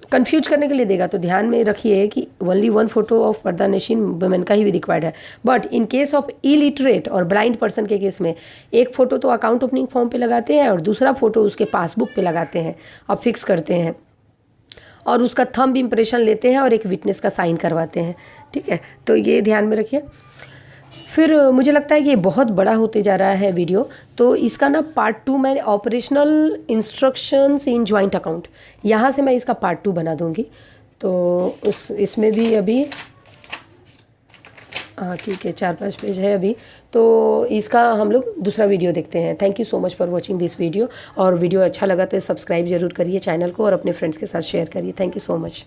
कंफ्यूज करने के लिए देगा तो ध्यान में रखिए कि ओनली वन फोटो ऑफ पर्दानशीन वुमेन का ही रिक्वायर्ड है। But in case of illiterate और ब्लाइंड पर्सन के केस में एक फ़ोटो तो अकाउंट ओपनिंग फॉर्म पे लगाते हैं और दूसरा फ़ोटो उसके पासबुक पे लगाते हैं और फिक्स करते हैं और उसका थंब इम्प्रेशन लेते हैं और एक विटनेस का साइन करवाते हैं। ठीक है, तो ये ध्यान में रखिए। फिर मुझे लगता है कि ये बहुत बड़ा होते जा रहा है वीडियो, तो इसका ना पार्ट 2 मैं operational instructions in joint account, यहाँ से मैं इसका पार्ट 2 बना दूँगी। तो इसमें भी अभी हाँ ठीक है 4-5 पेज है अभी, तो इसका हम लोग दूसरा वीडियो देखते हैं। Thank you so much for watching this video, और वीडियो अच्छा लगा तो सब्सक्राइब जरूर करिए चैनल को और अपने फ्रेंड्स के साथ शेयर करिए। Thank you so much.